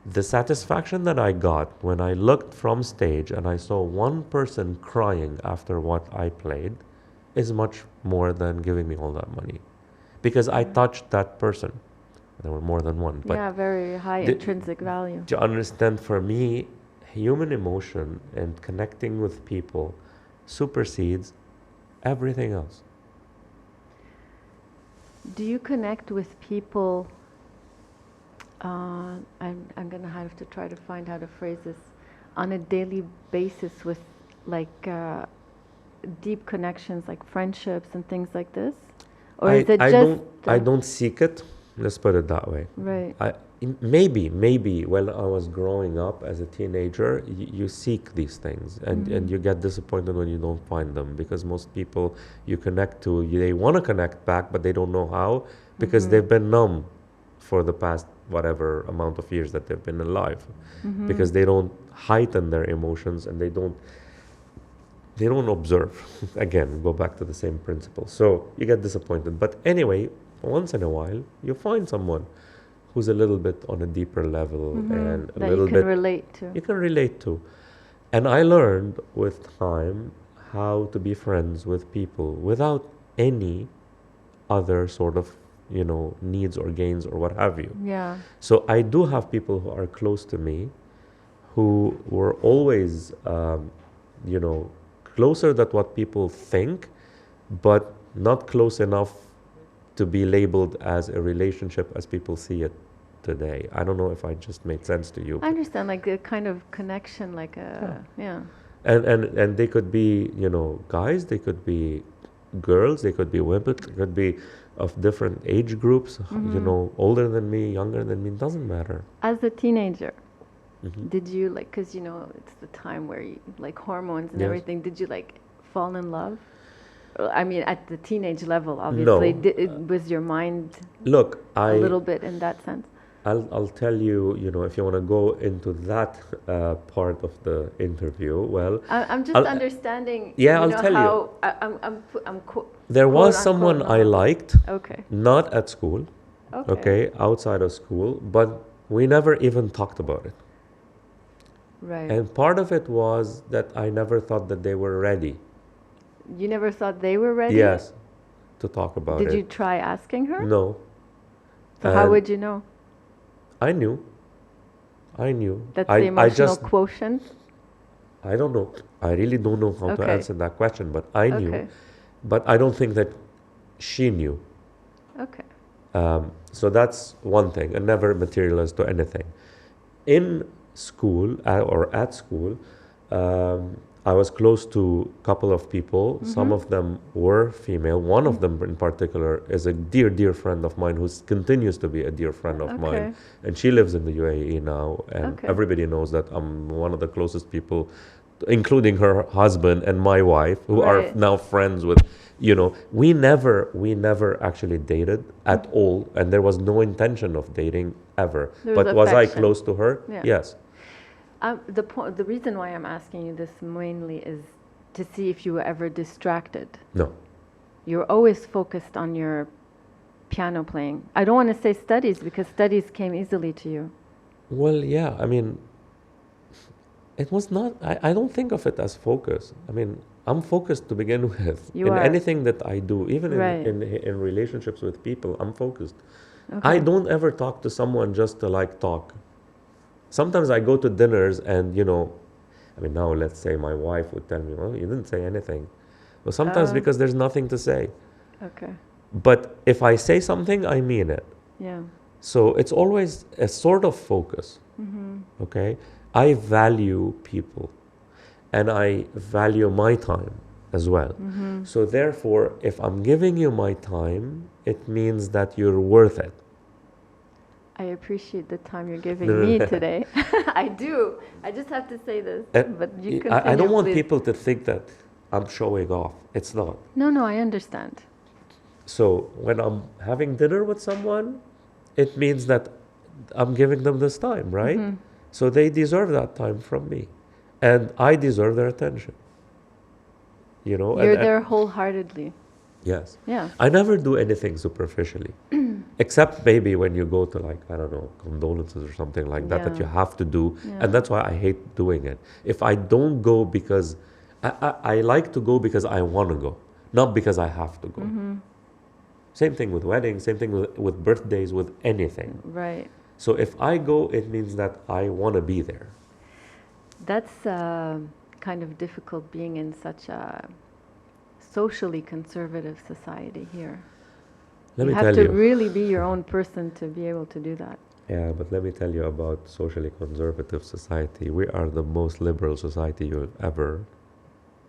The satisfaction that I got when I looked from stage and I saw one person crying after what I played is much more than giving me all that money. because I touched that person. There were more than one, but Yeah, very high the- intrinsic value. to understand, for me, human emotion and connecting with people supersedes everything else. Do you connect with people? I'm gonna have to try to find how to phrase this, on a daily basis with like deep connections, like friendships and things like this, or is it just? I don't seek it. Let's put it that way. Right. Maybe when I was growing up as a teenager, you seek these things, and you get disappointed when you don't find them, because most people you connect to, they want to connect back, but they don't know how, because they've been numb for the past whatever amount of years that they've been alive, because they don't heighten their emotions, and they don't observe. Again, go back to the same principle. So you get disappointed. But anyway, once in a while, you find someone who's a little bit on a deeper level and a That little you can bit relate to. you can relate to. And I learned with time how to be friends with people without any other sort of, needs or gains or what have you. Yeah. So I do have people who are close to me who were always, closer than what people think, but not close enough to be labeled as a relationship as people see it today. I don't know if I just made sense to you. I understand, like a kind of connection, like yeah. And they could be, guys, they could be girls, they could be women, they could be of different age groups, older than me, younger than me, it doesn't matter. As a teenager, did you like, because it's the time where you like hormones and Yes. everything, did you like fall in love? I mean, at the teenage level, obviously. No. Was your mind Look, a little bit in that sense? I'll tell you, if you want to go into that part of the interview, well, I'm just understanding. Yeah, I'll tell you. I'm there was quote, someone unquote, I liked, Okay. not at school, okay, outside of school, but we never even talked about it. Right. And part of it was that I never thought that they were ready. You never thought they were ready? Yes, to talk about it. Did you try asking her? No. So how would you know? I knew. That's the emotional just, quotient? I don't know. I really don't know how to Okay. answer that question, but I knew. Okay. But I don't think that she knew. Okay. So that's one thing, and never materialized to anything. In school, or at school, I was close to a couple of people. Some of them were female. One of them in particular is a dear, dear friend of mine who continues to be a dear friend of mine. And she lives in the UAE now. And everybody knows that I'm one of the closest people, including her husband and my wife, who are now friends with, we never actually dated at all. And there was no intention of dating ever. But was I close to her? Yeah. Yes. The reason why I'm asking you this mainly is to see if you were ever distracted. No. You're always focused on your piano playing. I don't want to say studies, because studies came easily to you. Well, yeah, I mean, it was not, I don't think of it as focus. I mean, I'm focused to begin with. You are. Anything that I do, even in relationships with people, I'm focused. I don't ever talk to someone just to talk. Sometimes I go to dinners and, now let's say my wife would tell me, well, you didn't say anything. Well, sometimes because there's nothing to say. Okay. But if I say something, I mean it. Yeah. So it's always a sort of focus. Okay? I value people, and I value my time as well. So therefore, if I'm giving you my time, it means that you're worth it. I appreciate the time you're giving me today. I do. I just have to say this. But you continue, I don't want please. people to think that I'm showing off. It's not. No, I understand. So when I'm having dinner with someone, it means that I'm giving them this time, right? So they deserve that time from me. And I deserve their attention. You're there wholeheartedly. Yes. Yeah. I never do anything superficially. Except maybe when you go to I don't know, condolences or something like that you have to do. And that's why I hate doing it. If I don't go because, I like to go because I want to go, not because I have to go. Same thing with weddings, same thing with birthdays, with anything. Right. So if I go, it means that I want to be there. That's kind of difficult being in such a socially conservative society here. Let You me have tell to you. really be your own person to be able to do that. Yeah, but let me tell you about socially conservative society. We are the most liberal society you'll ever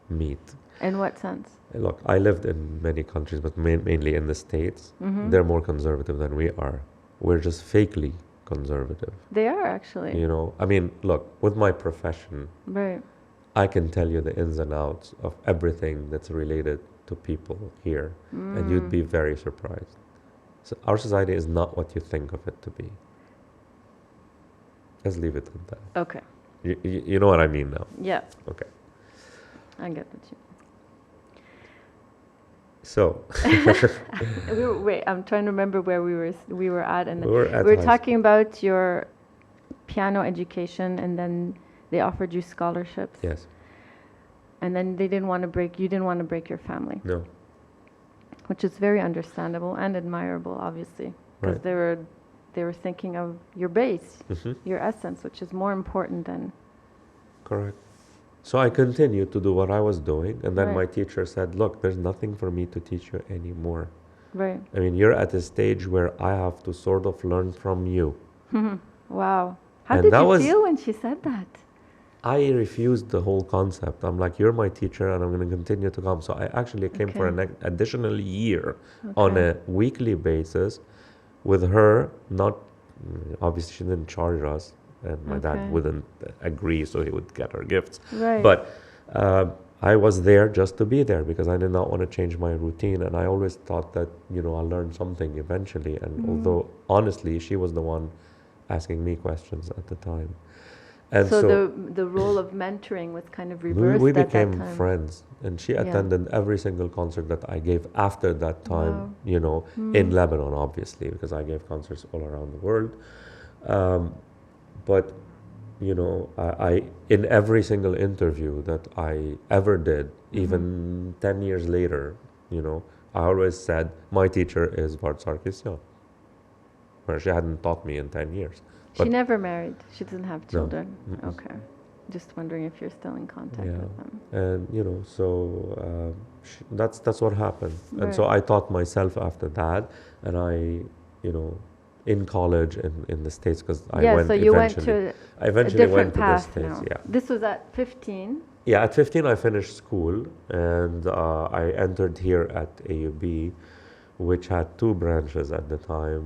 meet. In what sense? Look, I lived in many countries, but mainly in the States. Mm-hmm. They're more conservative than we are. We're just fakely conservative. They are actually. You know, I mean, look, with my profession, Right. I can tell you the ins and outs of everything that's related to people here, and you'd be very surprised. So our society is not what you think of it to be. Let's leave it at that. Okay. You know what I mean now? Yeah, Okay. I get what you. So Wait, I'm trying to remember where we were at, and we were at we were high talking about your piano education, and then they offered you scholarships, Yes. and then you didn't want to break your family, No. which is very understandable and admirable, obviously, because Right. they were thinking of your base, Hmm. your essence, which is more important than. Correct. So I continued to do what I was doing, and then Right. my teacher said, "Look, there's nothing for me to teach you anymore. Right. I mean, you're at a stage where I have to sort of learn from you." Wow. How And did that you was- feel when she said that? I refused the whole concept. I'm like, "You're my teacher, and I'm going to continue to come." So I actually came for Okay. an additional year on Okay. a weekly basis with her. Not obviously, she didn't charge us, and my Okay. dad wouldn't agree, so he would get her gifts. Right. But I was there just to be there because I did not want to change my routine, and I always thought that I'll learn something eventually. And although honestly, she was the one asking me questions at the time, and so the role of mentoring was kind of reversed we at that became time. friends, and she Yeah. attended every single concert that I gave after that time. Wow. In Lebanon, obviously, because I gave concerts all around the world. But I in every single interview that I ever did, even 10 years later, I always said my teacher is Bart Sarkisian, where she hadn't taught me in 10 years. She But never married. She doesn't have No. children. Mm-mm. Okay. Just wondering if you're still in contact Yeah. with them. And so that's what happened. And so Right. I taught myself after that, and I in college in the States, because I Yeah, went so you went eventually. to I a eventually different went to the path States. now. Yeah. This was at 15. Yeah, at 15 I finished school, and I entered here at AUB, which had two branches at the time.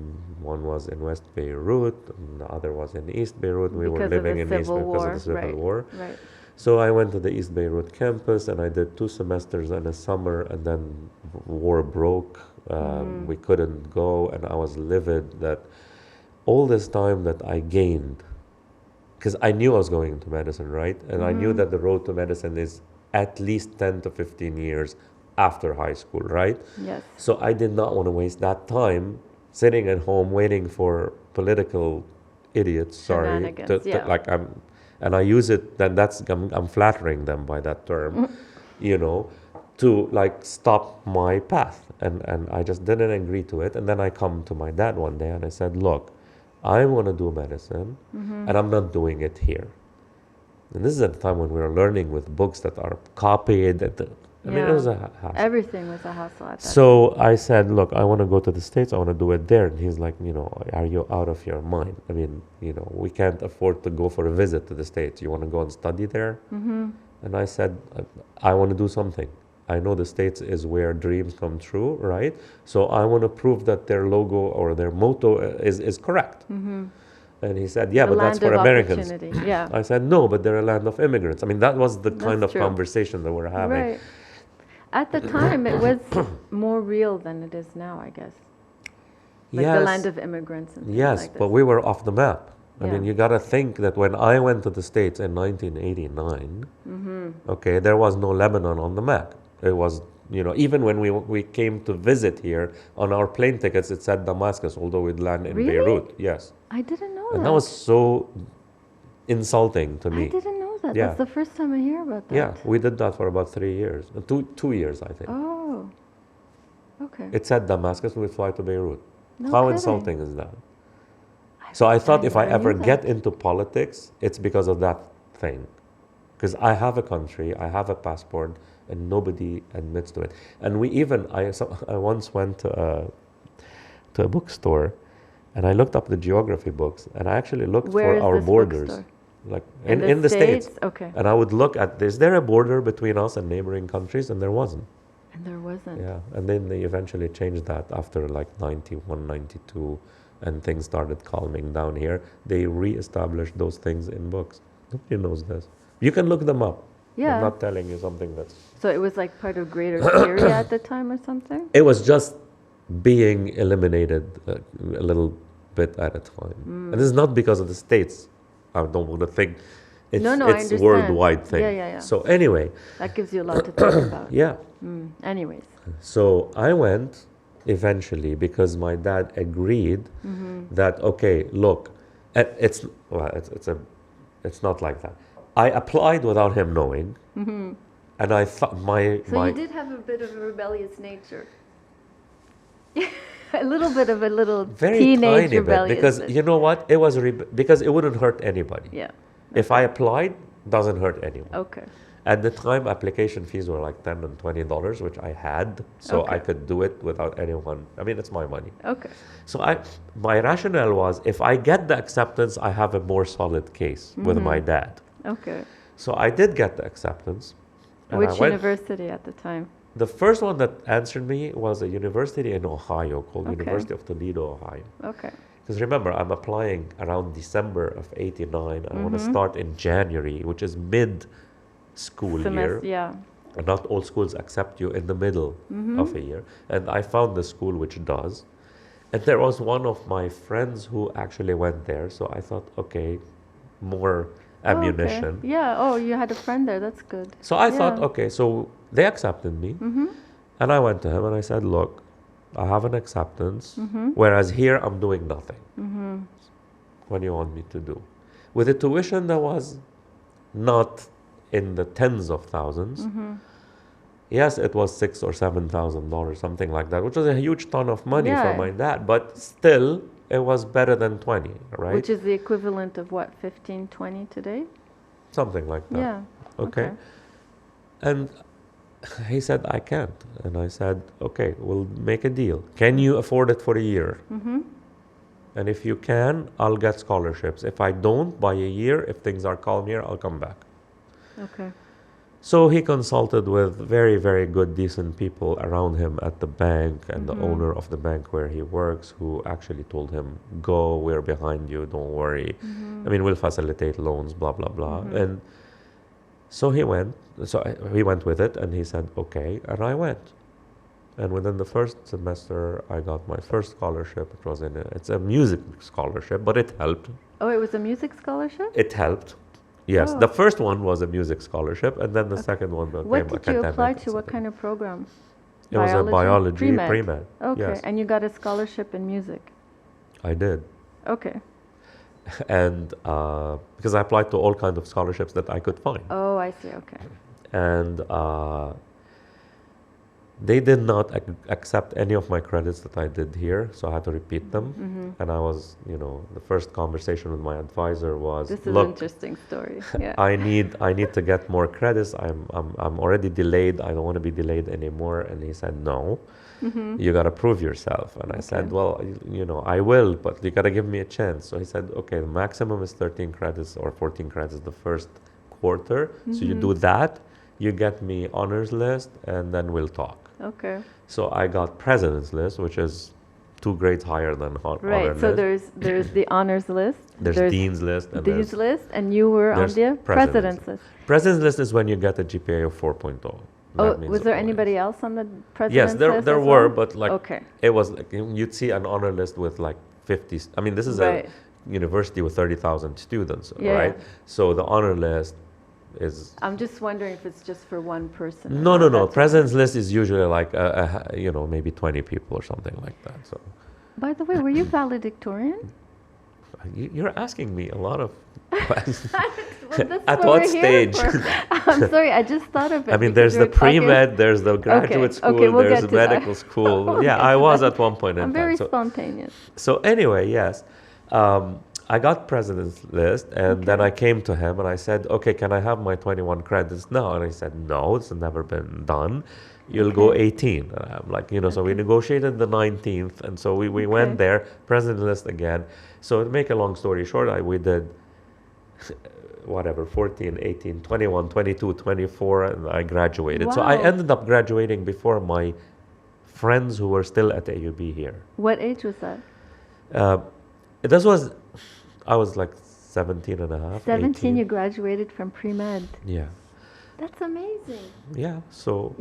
One was in West Beirut, and the other was in East Beirut. We were Because of living the in East Civil because of War, the Civil right. War. Right. So I went to the East Beirut campus, and I did 2 semesters and a summer, and then war broke. We couldn't go, and I was livid that all this time that I gained, because I knew I was going into medicine, right? And I knew that the road to medicine is at least 10 to 15 years after high school, right? Yes. So I did not want to waste that time sitting at home waiting for political idiots, Shenanigans, yeah. like and I use it, then I'm flattering them by that term, to like stop my path. And I just didn't agree to it. And then I come to my dad one day and I said, "Look, I want to do medicine, and I'm not doing it here." And this is at the time when we were learning with books that are copied. I mean, it was a hassle. Everything was a hassle at that So I said, "Look, I want to go to the States. I want to do it there." And he's like, "Are you out of your mind? I mean, we can't afford to go for a visit to the States. You want to go and study there?" And I said, "I want to do something. I know the States is where dreams come true, right? So I want to prove that their logo or their motto is correct." And he said, "Yeah, The but that's land for of Americans." opportunity. Yeah. I said, "No, but they're a land of immigrants." I mean, that was the kind That's of true. conversation that we're having. Right. At the time, it was more real than it is now, I guess. Like the land of immigrants and things Yes, like this. but we were off the map. I mean, Yeah. you got to think that when I went to the States in 1989, okay, there was no Lebanon on the map. It was, even when we came to visit here, on our plane tickets, it said Damascus, although we'd land in Really? Beirut. Yes. I didn't know And that. that was so insulting to I me. didn't know that. Yeah. That's the first time I hear about that. Yeah, we did that for about 3 years. 2 years, I think. Oh. Okay. It said Damascus will fly to Beirut. No How kidding. insulting is that? So I thought if I never ever knew get that. into politics, it's because of that thing. Because I have a country, I have a passport, and nobody admits to it. And I once went to a bookstore, and I looked up the geography books, and I actually looked Where for is our this borders, bookstore? like In the States. Okay. And I would look at, is there a border between us and neighboring countries? And there wasn't. And there wasn't. Yeah, and then they eventually changed that after like 91, 92, and things started calming down here. They re-established those things in books. Nobody knows this. You can look them up. Yeah. I'm not telling you something that's... So it was like part of Greater Syria at the time or something? It was just being eliminated a little bit at a time. And this is not because of the States. I don't want to think it's, No, I it's a understand. worldwide thing. Yeah. So anyway, That gives you a lot to think about. yeah. Anyways. So I went eventually because my dad agreed that, okay, look, it's not like that. I applied without him knowing, and I thought So you did have a bit of a rebellious nature. A little very teenage tiny bit, because rebelliousness. you know what, it was because it wouldn't hurt anybody. Yeah. If I applied, doesn't hurt anyone. Okay. At the time, application fees were like $10 and $20, which I had, so Okay. I could do it without anyone. I mean, it's my money. Okay. So my rationale was, if I get the acceptance, I have a more solid case with my dad. Okay. So I did get the acceptance. and Which I went- university at the time? The first one that answered me was a university in Ohio called Okay. University of Toledo, Ohio. Okay. Because remember, I'm applying around December of '89. I want to start in January, which is mid-school year. Yeah. And not all schools accept you in the middle of a year. And I found the school which does. And there was one of my friends who actually went there. So I thought, okay, more ammunition. Oh, okay. Yeah. Oh, you had a friend there. That's good. So I thought, Yeah. okay, so they accepted me. And I went to him and I said, look, I have an acceptance, whereas here I'm doing nothing. What do you want me to do? With a tuition that was not in the tens of thousands. Yes, it was $6,000 or $7,000, something like that, which was a huge ton of money for Yeah. my dad. But still, it was better than 20, right? Which is the equivalent of what, 15, 20 today? Something like that. Yeah. Okay. And he said, I can't. And I said, okay, we'll make a deal. Can you afford it for a year? And if you can, I'll get scholarships. If I don't, by a year, if things are calm here, I'll come back. Okay. So he consulted with very, very good, decent people around him at the bank and the owner of the bank where he works, who actually told him, go, we're behind you, don't worry. I mean, we'll facilitate loans, blah, blah, blah. And so he went. He went with it and he said, okay, and I went. And within the first semester, I got my first scholarship. It's a music scholarship, but it helped. Oh, it was a music scholarship? It helped. Yes, Oh. the first one was a music scholarship, and then the second one became What did you academic. apply to? What etc. kind of program? It was a biology Pre-med. pre-med. Okay. Yes, And you got a scholarship in music? I did. Okay. And because I applied to all kinds of scholarships that I could find. Oh, I see. Okay. And they did not accept any of my credits that I did here, so I had to repeat them. And I was, the first conversation with my advisor was, This is an look, interesting story. Yeah. I need to get more credits. I'm already delayed. I don't want to be delayed anymore. And he said, no, you got to prove yourself. And I said, well, I will, but you got to give me a chance. So he said, okay, the maximum is 13 credits or 14 credits the first quarter. So you do that, you get me honors list, and then we'll talk. Okay. So I got president's list, which is 2 grades higher than honor Right. So list. there's the honors list. There's dean's list, and Dean's there's list, and you were on there's the president's list. President's list is when you get a GPA of 4.0. Oh, That means was there always. anybody else on the Yes, president's list? there as were, well? but like Okay. it was like you'd see an honor list with like 50. I mean, this is Right. a university with 30,000 students, Yeah, right? yeah. So the honor list is I'm just wondering if it's just for one person. or no. not. That's- President's list is usually like maybe 20 people or something like that. So By the way, were you valedictorian? You're asking me a lot of questions. Well, that's At what what we're here stage? for. I'm sorry, I just thought of it. I mean, because there's we the were talking. pre-med, there's the graduate school, Okay, we'll there's get the to that. medical school. We'll Yeah, get I to was that. at one point in I'm time. very So, spontaneous. so anyway, yes, I got president's list, and then Okay. I came to him and I said, "Okay, can I have my 21 credits now?" And he said, "No, it's never been done. You'll go Okay. 18." And I'm like, so we Okay. negotiated the 19th, and so we Okay. went there, president's list again. So to make a long story short, we did whatever 14, 18, 21, 22, 24, and I graduated. So I Wow. ended up graduating before my friends who were still at AUB here. What age was that? Uh, this was, I was like 17 and a half, 17, 18. you graduated from pre-med. Yeah. That's amazing. Yeah. So,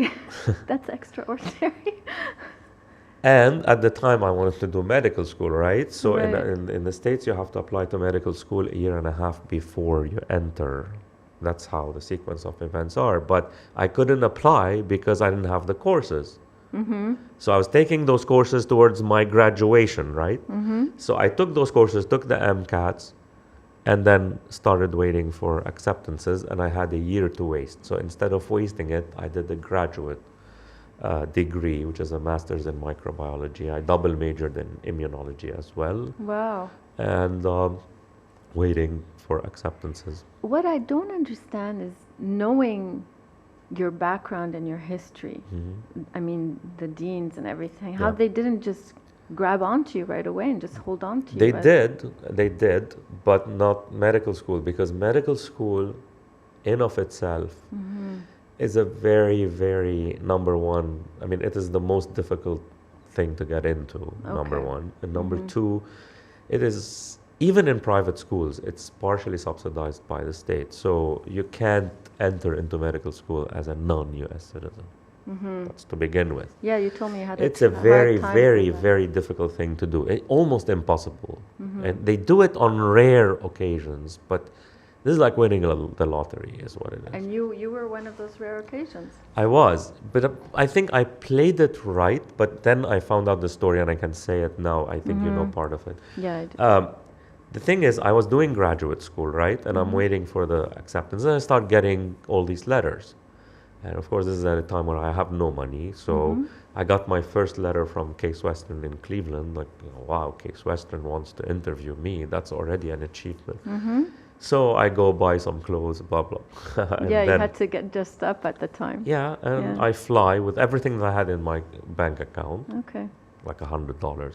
That's extraordinary. and at the time I wanted to do medical school, right? So Right. in the States, you have to apply to medical school a year and a half before you enter. That's how the sequence of events are. But I couldn't apply because I didn't have the courses. Mm-hmm. So I was taking those courses towards my graduation, right? Mm-hmm. So I took those courses, took the MCATs, and then started waiting for acceptances, and I had a year to waste. So instead of wasting it, I did the graduate degree, which is a master's in microbiology. I double majored in immunology as well, Wow. and waiting for acceptances. What I don't understand is knowing your background and your history. Mhm. I mean, the deans and everything. How Yeah. they didn't just grab onto you right away and just hold on to you. They did, but not medical school, because medical school in of itself Mm-hmm. is a very, very number one. I mean, it is the most difficult thing to get into, number Okay. one. And number Mhm. two, it is, even in private schools, it's partially subsidized by the state. So you can't enter into medical school as a non-US citizen. Mm-hmm. That's to begin with. Yeah, you told me you had It's a hard very, time very, with that. very difficult thing to do. Almost impossible. Mhm. And they do it on rare occasions, but this is like winning the lottery, is what it is. And you were one of those rare occasions. I was, but I think I played it right, but then I found out the story and I can say it now. I think you know Mhm. part of it. Yeah, I did. The thing is, I was doing graduate school, right? And I'm Mhm. waiting for the acceptance, and I start getting all these letters. And of course, this is at a time where I have no money. So Mhm. I got my first letter from Case Western in Cleveland. Like, wow, Case Western wants to interview me. That's already an achievement. Mm-hmm. So I go buy some clothes, blah, blah. And Yeah, you then, had to get dressed up at the time. yeah, and Yeah. I fly with everything that I had in my bank account, Okay. like $100.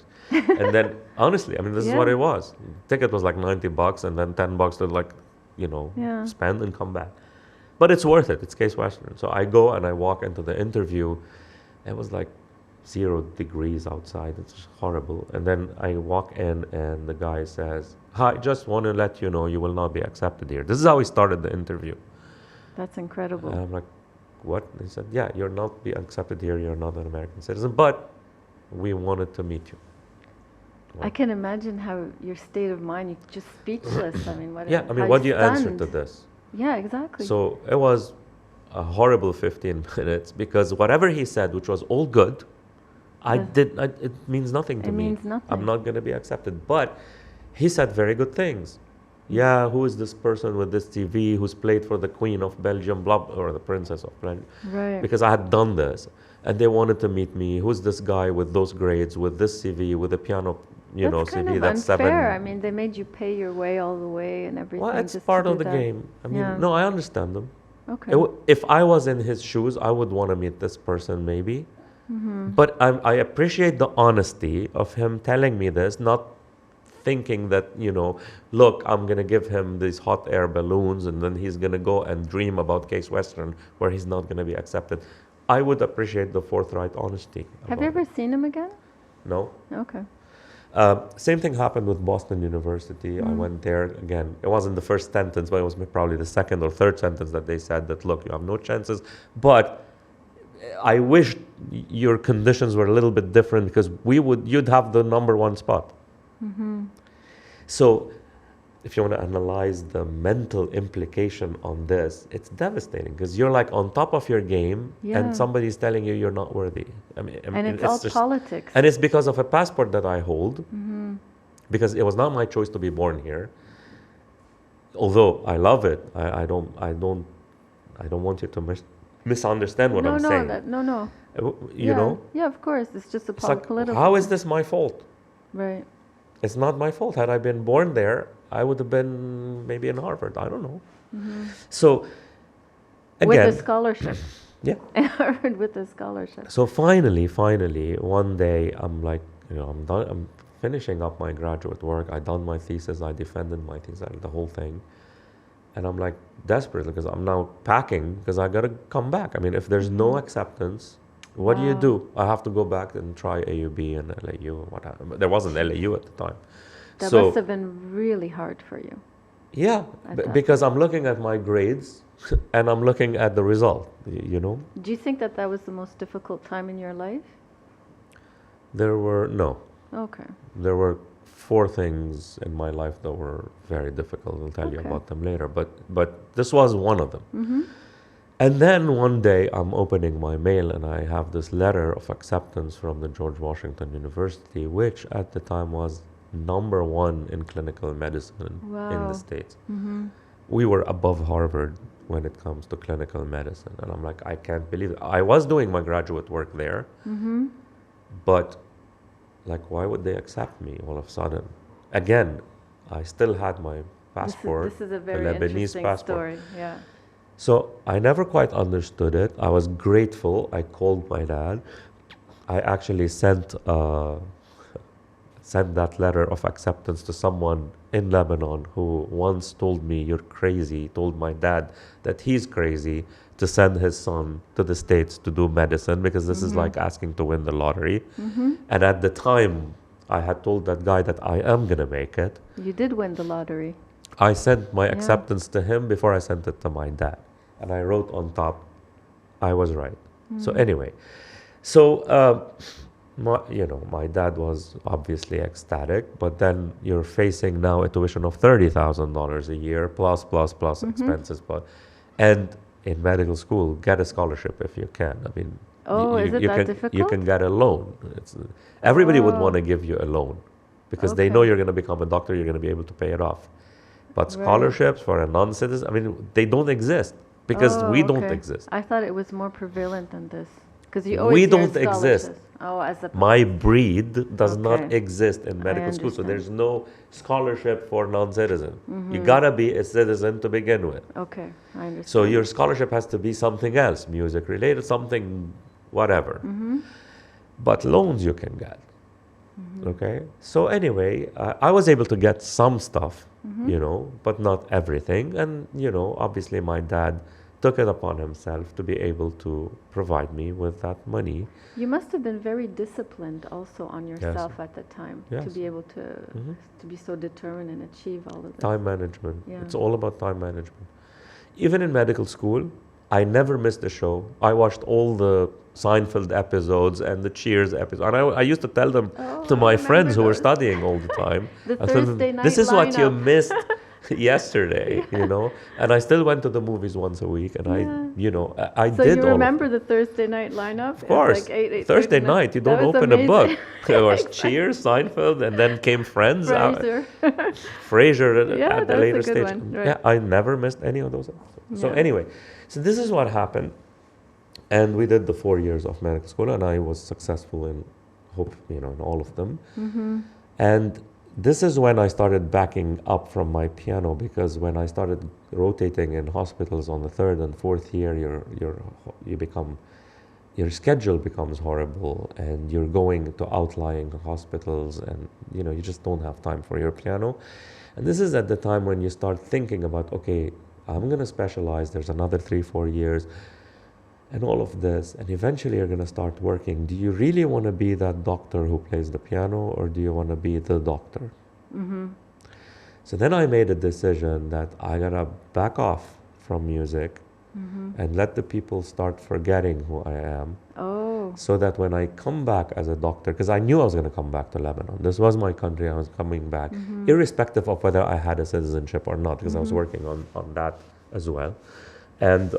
And then, honestly, I mean, this is Yeah. what it was. Ticket was like $90, and then $10 to like, Yeah. spend and come back. But it's worth it. It's Case Western. So I go and I walk into the interview. It was like 0 degrees outside. It's horrible. And then I walk in and the guy says, "Hi, just want to let you know you will not be accepted here." This is how he started the interview. That's incredible. And I'm like, "What?" And he said, "Yeah, you're not be accepted here. You're not an American citizen, but we wanted to meet you." I can imagine how your state of mind, you're just speechless. I mean, what? Yeah, I mean, how what do you answer stunned. to this? Yeah, exactly. So it was a horrible 15 minutes because whatever he said, which was all good, it means nothing to It me. means nothing. I'm not going to be accepted. But he said very good things. Yeah, who is this person with this TV who's played for the Queen of Belgium, blah, or the Princess of Belgium? Right. Because I had done this. And they wanted to meet me. Who's this guy with those grades, with this CV, with a piano, That's kind CV of that's unfair. 7. I mean, they made you pay your way all the way and everything. Well, it's just part to of do the that. game. I mean, Yeah. no, I understand them. Okay. If I was in his shoes, I would want to meet this person maybe. Mm-hmm. But I appreciate the honesty of him telling me this, not thinking that, look, I'm going to give him these hot air balloons and then he's going to go and dream about Case Western where he's not going to be accepted. I would appreciate the forthright honesty. Have you about ever seen him again? it. No. Okay. Same thing happened with Boston University. I went there again. It wasn't the first sentence, but it was probably the second or third sentence that they said that, look, you have no chances. But I wish your conditions were a little bit different because you'd have the number 1 spot. Mm-hmm. So if you want to analyze the mental implication on this, it's devastating because you're like on top of your game Yeah. and somebody's telling you you're not worthy. I mean, And it's all just, politics. and it's because of a passport that I hold. Mm-hmm. because it was not my choice to be born here. Although I love it, I don't want you to misunderstand what I'm saying. No. You know, Yeah, of course. It's just a it's like, political. how is this my fault? Right. It's not my fault. Had I been born there, I would have been maybe in Harvard. I don't know. So again, with a scholarship. Yeah. Harvard with a scholarship. So finally, one day, I'm like, I'm done. I'm finishing up my graduate work. I done my thesis. I defended my thesis, the whole thing. And I'm like desperate because I'm now packing because I gotta come back. I mean, if there's no acceptance, what do you do? I have to go back and try AUB and LAU. But there wasn't LAU at the time. That must have been really hard for you. Yeah, because I'm looking at my grades and I'm looking at the result, you know. Do you think that was the most difficult time in your life? No. Okay. There were 4 things in my life that were very difficult. I'll tell you about them later. But this was one of them. And then one day I'm opening my mail and I have this letter of acceptance from the George Washington University, which at the time was #1 in clinical medicine in the States. We were above Harvard when it comes to clinical medicine. And I'm like, I can't believe it. I was doing my graduate work there, but like, why would they accept me all of a sudden? Again, I still had my passport, this is a very the Lebanese interesting passport. story. Yeah. So I never quite understood it. I was grateful. I called my dad. I actually sent that letter of acceptance to someone in Lebanon who once told me, you're crazy, told my dad that he's crazy to send his son to the States to do medicine because this is like asking to win the lottery. And at the time, I had told that guy that I am going to make it. You did win the lottery. I sent my acceptance to him before I sent it to my dad. And I wrote on top, I was right. So anyway, my dad was obviously ecstatic, but then you're facing now a tuition of $30,000 a year, plus expenses. And in medical school, get a scholarship if you can. I mean, is it that difficult? You can get a loan. Everybody would want to give you a loan because they know you're going to become a doctor, you're going to be able to pay it off. But scholarships for a non-citizen, I mean, they don't exist because we don't exist. I thought it was more prevalent than this. We don't exist. As a My breed does not exist in medical school, so there's no scholarship for non-citizen. You gotta be a citizen to begin with. Okay, I understand. So your scholarship has to be something else, music related, something, whatever. But loans you can get. Okay. So anyway, I was able to get some stuff, but not everything. And obviously my dad took it upon himself to be able to provide me with that money. You must have been very disciplined also on yourself at the time to be able to be so determined and achieve all of this. Time management. Yeah. It's all about time management. Even in medical school, I never missed a show. I watched all the Seinfeld episodes and the Cheers episodes. And I used to tell them to my friends who were studying all the time. Thursday night this is lineup. what you missed yesterday, and I still went to the movies once a week, and I did all. So you remember the Thursday night lineup? Of course, like 8, Thursday night you don't open a book. There was Cheers, Seinfeld, and then came Friends, Frasier at the later stage. Right. Yeah, I never missed any of those episodes. So anyway, so this is what happened, and we did the 4 years of medical school, and I was successful in in all of them, and this is when I started backing up from my piano, because when I started rotating in hospitals on the 3rd and 4th year, your schedule becomes horrible, and you're going to outlying hospitals, and you just don't have time for your piano. And this is at the time when you start thinking about, okay, I'm going to specialize. There's another 3-4 years. And all of this, and eventually you're going to start working. Do you really want to be that doctor who plays the piano, or do you want to be the doctor? So then I made a decision that I got to back off from music and let the people start forgetting who I am. So that when I come back as a doctor, because I knew I was going to come back to Lebanon. This was my country. I was coming back, irrespective of whether I had a citizenship or not, because I was working on that as well. And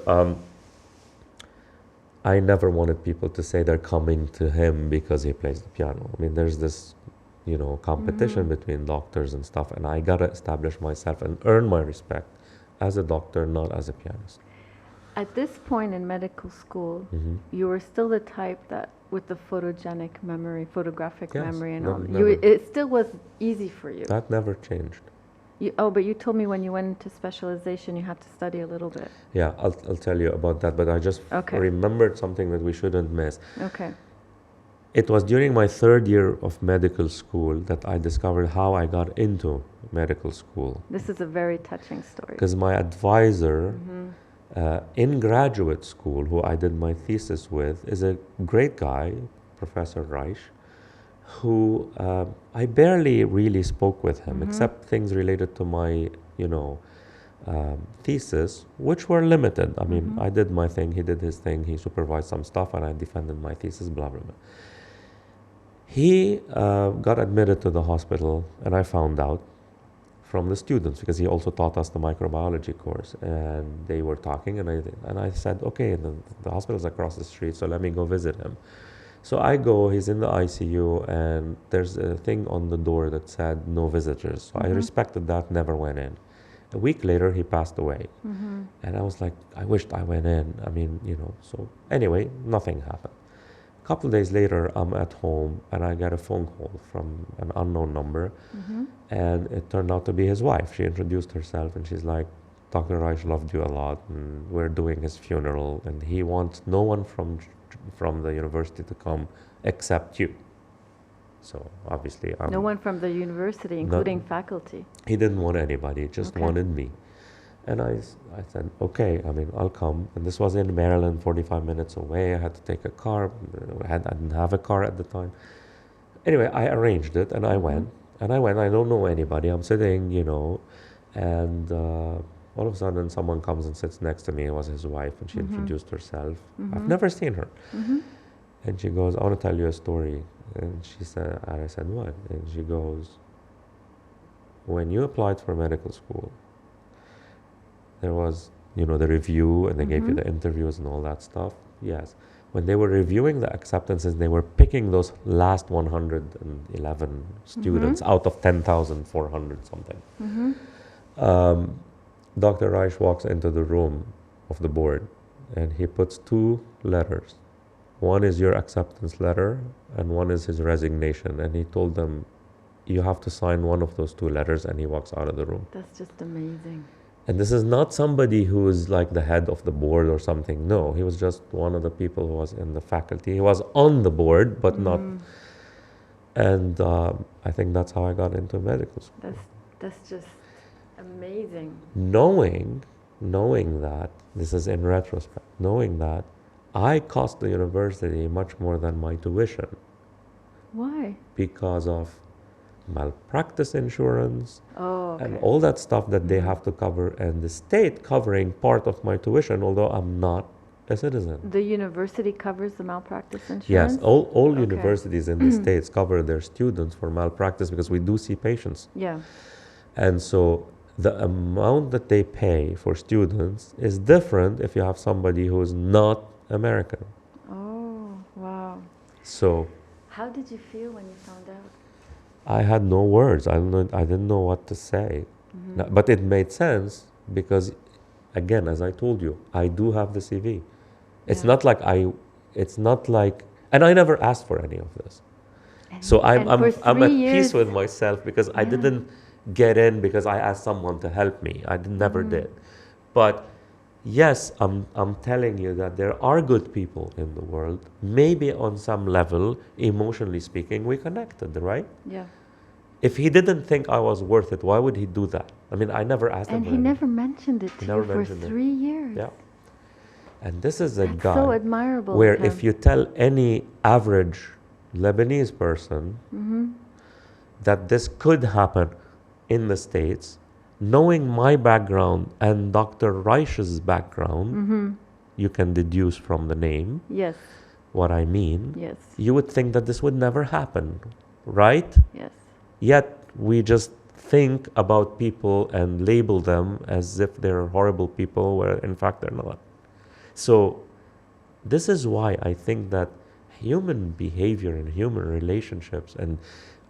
I never wanted people to say they're coming to him because he plays the piano. I mean, there's this competition between doctors and stuff, and I gotta establish myself and earn my respect as a doctor, not as a pianist. At this point in medical school, you were still the type that, with the photogenic memory, photographic Yes, memory and all, never. it still was easy for you. That never changed. But you told me when you went into specialization, you had to study a little bit. Yeah, I'll tell you about that, but I just remembered something that we shouldn't miss. Okay. It was during my third year of medical school that I discovered how I got into medical school. This is a very touching story. Because my advisor in graduate school, who I did my thesis with, is a great guy, Professor Reich, who I barely really spoke with him, except things related to my, thesis, which were limited. I mean, I did my thing, he did his thing, he supervised some stuff, and I defended my thesis, blah, blah, blah. He got admitted to the hospital, and I found out from the students, because he also taught us the microbiology course, and they were talking, and I said, okay, the hospital's across the street, so let me go visit him. So I go, he's in the ICU, and there's a thing on the door that said no visitors. So I respected that, never went in. A week later, he passed away. And I was like, I wished I went in. I mean, so anyway, nothing happened. A couple of days later, I'm at home, and I get a phone call from an unknown number, and it turned out to be his wife. She introduced herself, and she's like, Dr. Reich loved you a lot, and we're doing his funeral, and he wants no one from the university to come except you. So obviously no one from the university, including faculty. He didn't want anybody, just wanted me. And I said, okay, I mean, I'll come. And this was in Maryland, 45 minutes away. I had to take a car. I didn't have a car at the time. Anyway, I arranged it, and I went. And I don't know anybody. I'm sitting, and all of a sudden someone comes and sits next to me. It was his wife, and she introduced herself. I've never seen her. And she goes, I want to tell you a story. And I said, what? And she goes, when you applied for medical school, there was, the review, and they gave you the interviews and all that stuff. Yes. When they were reviewing the acceptances, they were picking those last 111 students out of 10,400 something. Dr. Reich walks into the room of the board, and he puts two letters. One is your acceptance letter, and one is his resignation. And he told them, you have to sign one of those two letters, and he walks out of the room. That's just amazing. And this is not somebody who is like the head of the board or something. No, he was just one of the people who was in the faculty. He was on the board, but not. And I think that's how I got into medical school. That's just amazing. Knowing that, this is in retrospect, knowing that I cost the university much more than my tuition. Why? Because of malpractice insurance and all that stuff that they have to cover, and the state covering part of my tuition, although I'm not a citizen. The university covers the malpractice insurance? Yes, all universities in the States cover their students for malpractice, because we do see patients. Yeah. And so the amount that they pay for students is different if you have somebody who is not American. Oh, wow. So how did you feel when you found out? I had no words. I didn't know what to say. But it made sense because, again, as I told you, I do have the CV. It's not like and I never asked for any of this. So I'm at peace with myself, because I didn't get in because I asked someone to help me. I never did. But yes, I'm telling you that there are good people in the world. Maybe on some level, emotionally speaking, we connected, right? Yeah. If he didn't think I was worth it, why would he do that? I mean, I never asked him. And he never mentioned it to you for 3 years. Yeah. And this is a guy so admirable where if you tell any average Lebanese person that this could happen in the States, knowing my background and Dr. Reich's background, you can deduce from the name what I mean. Yes. You would think that this would never happen, right? Yes. Yet we just think about people and label them as if they're horrible people, where in fact they're not. So this is why I think that human behavior and human relationships and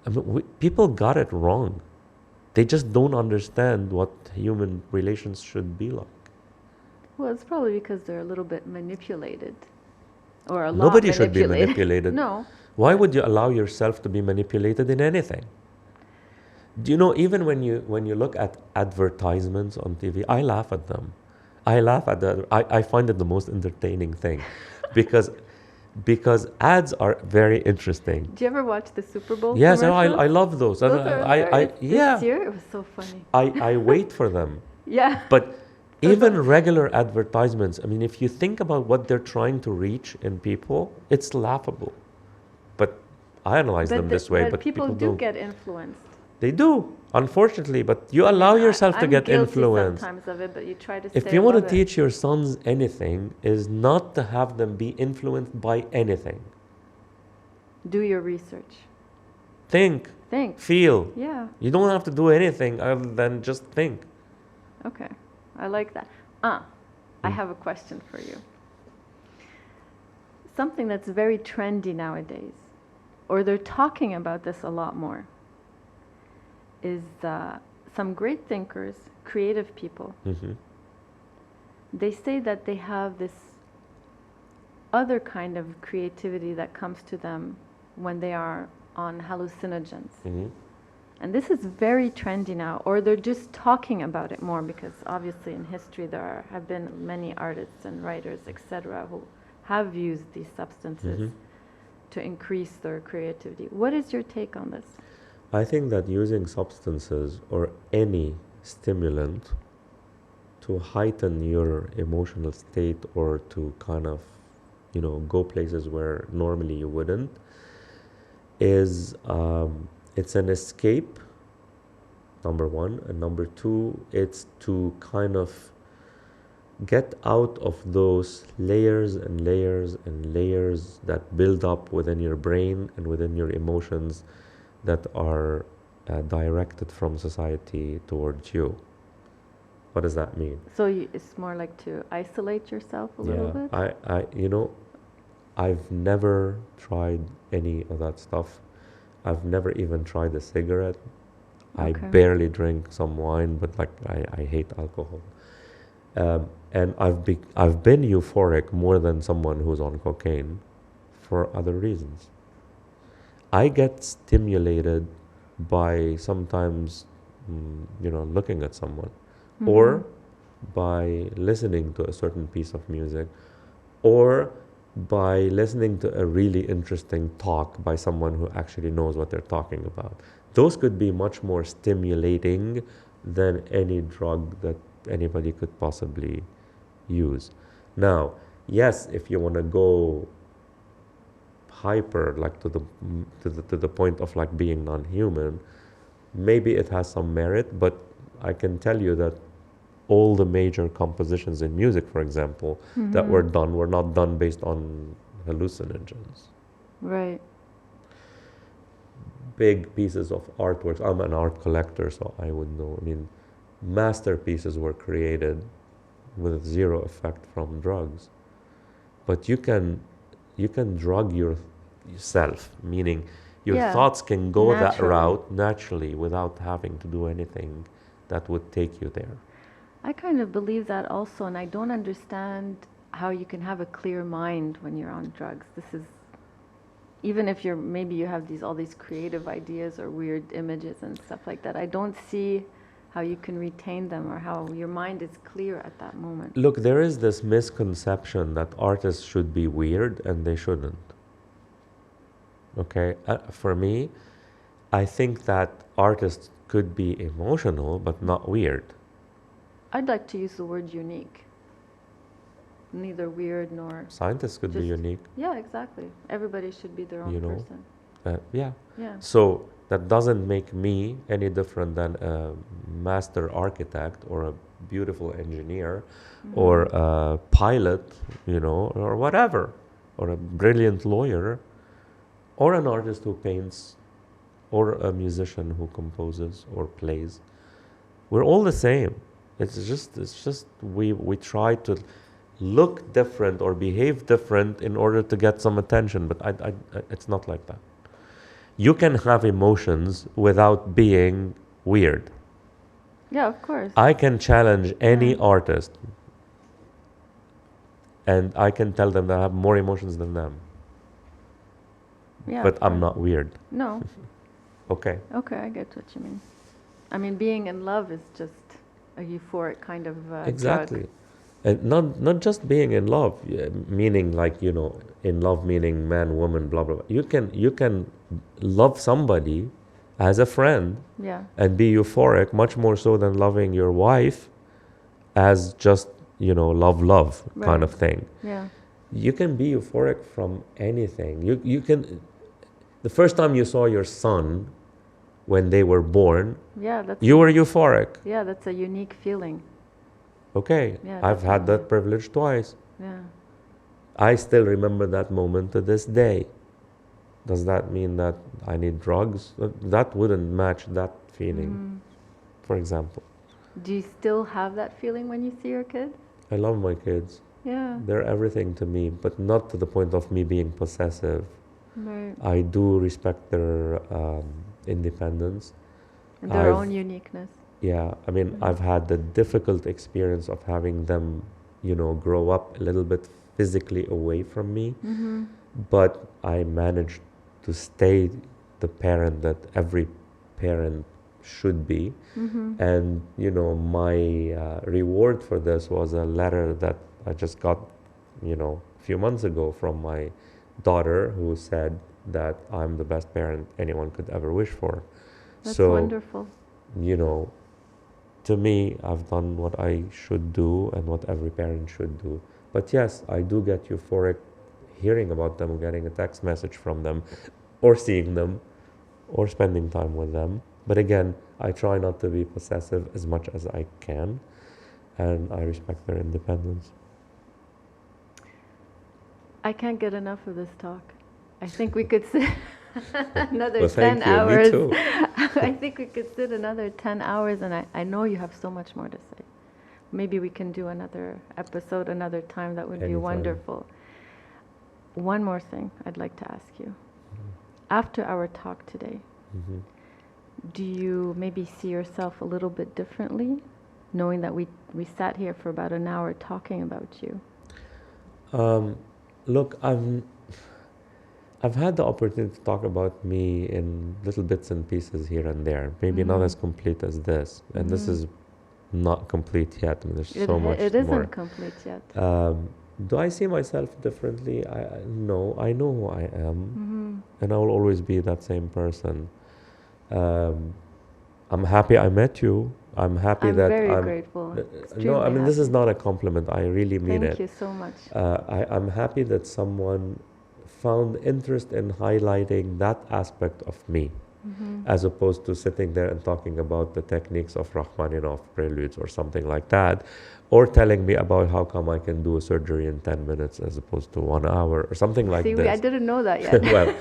I mean, people got it wrong. They just don't understand what human relations should be like. Well, it's probably because they're a little bit manipulated. Or a lot Nobody should be manipulated. manipulated. No. Why would you allow yourself to be manipulated in anything? Do you know, even when you look at advertisements on TV, I laugh at them. I laugh at that. I find it the most entertaining thing because ads are very interesting. Do you ever watch the Super Bowl Yes, no, commercials? I love those. Those are Yeah. This year, it was so funny. I wait for them. Yeah. But even regular advertisements, I mean, if you think about what they're trying to reach in people, it's laughable. But I analyze them this way, but people do don't. get influenced. They do, unfortunately, but you allow yourself to get influenced. Sometimes of it, but you try to If you want to teach your sons anything, is not to have them be influenced by anything. Do your research. Think. Feel. Yeah. You don't have to do anything other than just think. Okay. I like that. I have a question for you. Something that's very trendy nowadays, or they're talking about this a lot more, is some great thinkers, creative people. Mm-hmm. They say that they have this other kind of creativity that comes to them when they are on hallucinogens. Mm-hmm. And this is very trendy now, or they're just talking about it more because obviously in history there have been many artists and writers, etc., who have used these substances to increase their creativity. What is your take on this? I think that using substances or any stimulant to heighten your emotional state or to kind of, go places where normally you wouldn't is it's an escape, number one, and number two, it's to kind of get out of those layers and layers and layers that build up within your brain and within your emotions that are directed from society towards you. What does that mean? So it's more like to isolate yourself a little bit? I've never tried any of that stuff. I've never even tried a cigarette. I barely drink some wine, but I hate alcohol. And I've been euphoric more than someone who's on cocaine for other reasons. I get stimulated by sometimes, looking at someone, or by listening to a certain piece of music, or by listening to a really interesting talk by someone who actually knows what they're talking about. Those could be much more stimulating than any drug that anybody could possibly use. Now, yes, if you want to go hyper, like to the point of like being non-human, maybe it has some merit, but I can tell you that all the major compositions in music, for example, that were not done based on hallucinogens. Right. Big pieces of artworks. I'm an art collector, so I would know. I mean, masterpieces were created with zero effect from drugs. But you can drug yourself, meaning your thoughts can go that route naturally without having to do anything that would take you there. I kind of believe that also, and I don't understand how you can have a clear mind when you're on drugs. This is, even if maybe you have all these creative ideas or weird images and stuff like that, I don't see how you can retain them or how your mind is clear at that moment. Look, there is this misconception that artists should be weird, and they shouldn't. Okay? For me, I think that artists could be emotional, but not weird. I'd like to use the word unique. Neither weird nor... Scientists could be unique. Yeah, exactly. Everybody should be their own person. Yeah. So that doesn't make me any different than a master architect or a beautiful engineer or a pilot, or whatever, or a brilliant lawyer, or an artist who paints, or a musician who composes or plays. We're all the same. It's just we try to look different or behave different in order to get some attention, but it's not like that. you can have emotions without being weird. Yeah, of course. I can challenge any Yeah. artist and I can tell them that I have more emotions than them. Yeah, But of I'm course. not weird. No. Okay. Okay, I get what you mean. I mean, being in love is just a euphoric kind of Exactly. drug. And not just being in love, meaning like, in love meaning man, woman, blah, blah, blah. You can love somebody as a friend Yeah. and be euphoric, much more so than loving your wife as just, love kind Right. of thing. Yeah. You can be euphoric from anything. You can, the first time you saw your son when they were born, Yeah, that's you were euphoric. yeah, that's a unique feeling. Okay, Yeah, I've had definitely. that privilege twice. Yeah. I still remember that moment to this day. Does that mean that I need drugs? That wouldn't match that feeling, for example. Do you still have that feeling when you see your kids? I love my kids. Yeah. They're everything to me, but not to the point of me being possessive. Right. I do respect their independence. And their I've- own uniqueness. Yeah, I mean, I've had the difficult experience of having them, grow up a little bit physically away from me, but I managed to stay the parent that every parent should be. And, my reward for this was a letter that I just got, a few months ago from my daughter who said that I'm the best parent anyone could ever wish for. That's So, wonderful. To me, I've done what I should do and what every parent should do. But yes, I do get euphoric hearing about them, getting a text message from them, or seeing them, or spending time with them. But again, I try not to be possessive as much as I can, and I respect their independence. I can't get enough of this talk. I think we could sit another Well, 10 thank you. hours. Me too. I think we could sit another 10 hours, and I know you have so much more to say. Maybe we can do another episode another time. That would be Anytime. wonderful. One more thing I'd like to ask you. After our talk today, Mhm. do you maybe see yourself a little bit differently, knowing that we sat here for about an hour talking about you? Look, I've had the opportunity to talk about me in little bits and pieces here and there. Maybe not as complete as this, and this is not complete yet. I mean, there's so much It more. isn't complete yet. Do I see myself differently? No, I know who I am, and I will always be that same person. I'm happy I met you. I'm happy I'm that very I'm grateful. No, Extremely I mean, this is happy. not a compliment. I really mean Thank it. you so much. I'm happy that someone found interest in highlighting that aspect of me, as opposed to sitting there and talking about the techniques of Rachmaninoff preludes or something like that, or telling me about how come I can do a surgery in 10 minutes as opposed to 1 hour or something like See, this. I didn't know that yet. Well,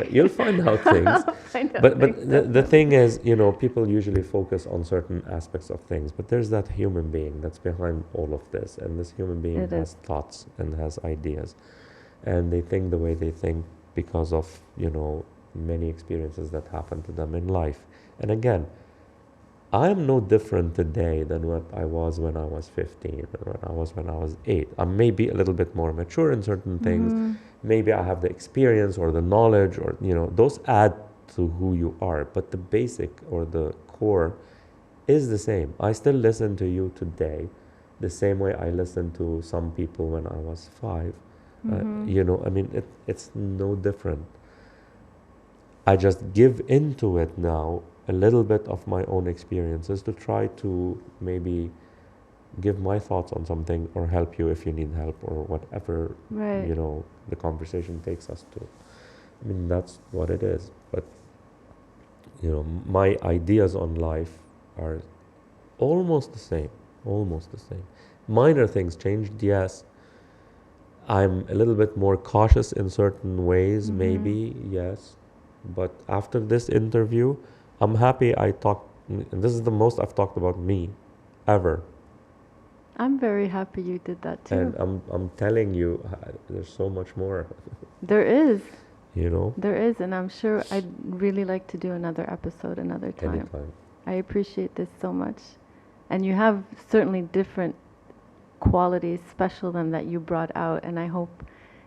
you'll find out things. But the thing is, people usually focus on certain aspects of things, but there's that human being that's behind all of this, and this human being It has is. thoughts and has ideas, and they think the way they think because of many experiences that happen to them in life. And again, I am no different today than what I was when I was 15 or when I was 8. I'm maybe a little bit more mature in certain things. Maybe I have the experience or the knowledge, or those add to who you are, but the basic or the core is the same. I still listen to you today the same way I listened to some people when I was 5. I mean, it's no different. I just give into it now a little bit of my own experiences to try to maybe give my thoughts on something or help you if you need help or whatever, Right. the conversation takes us to. I mean, that's what it is. But, my ideas on life are almost the same, Minor things changed, yes. I'm a little bit more cautious in certain ways, maybe, yes. But after this interview, I'm happy I talked, and this is the most I've talked about me ever. I'm very happy you did that too. And I'm telling you, there's so much more. There is. you know? There is, and I'm sure I'd really like to do another episode another time. Anytime. I appreciate this so much. And you have certainly different qualities special than that you brought out, and I hope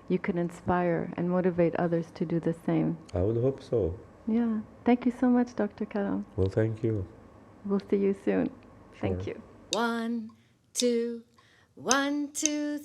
you can inspire and motivate others to do the same. I would hope so. Yeah. Thank you so much, Dr. Karam. Well, thank you. We'll see you soon. Sure. Thank you. 1, 2, 1, 2,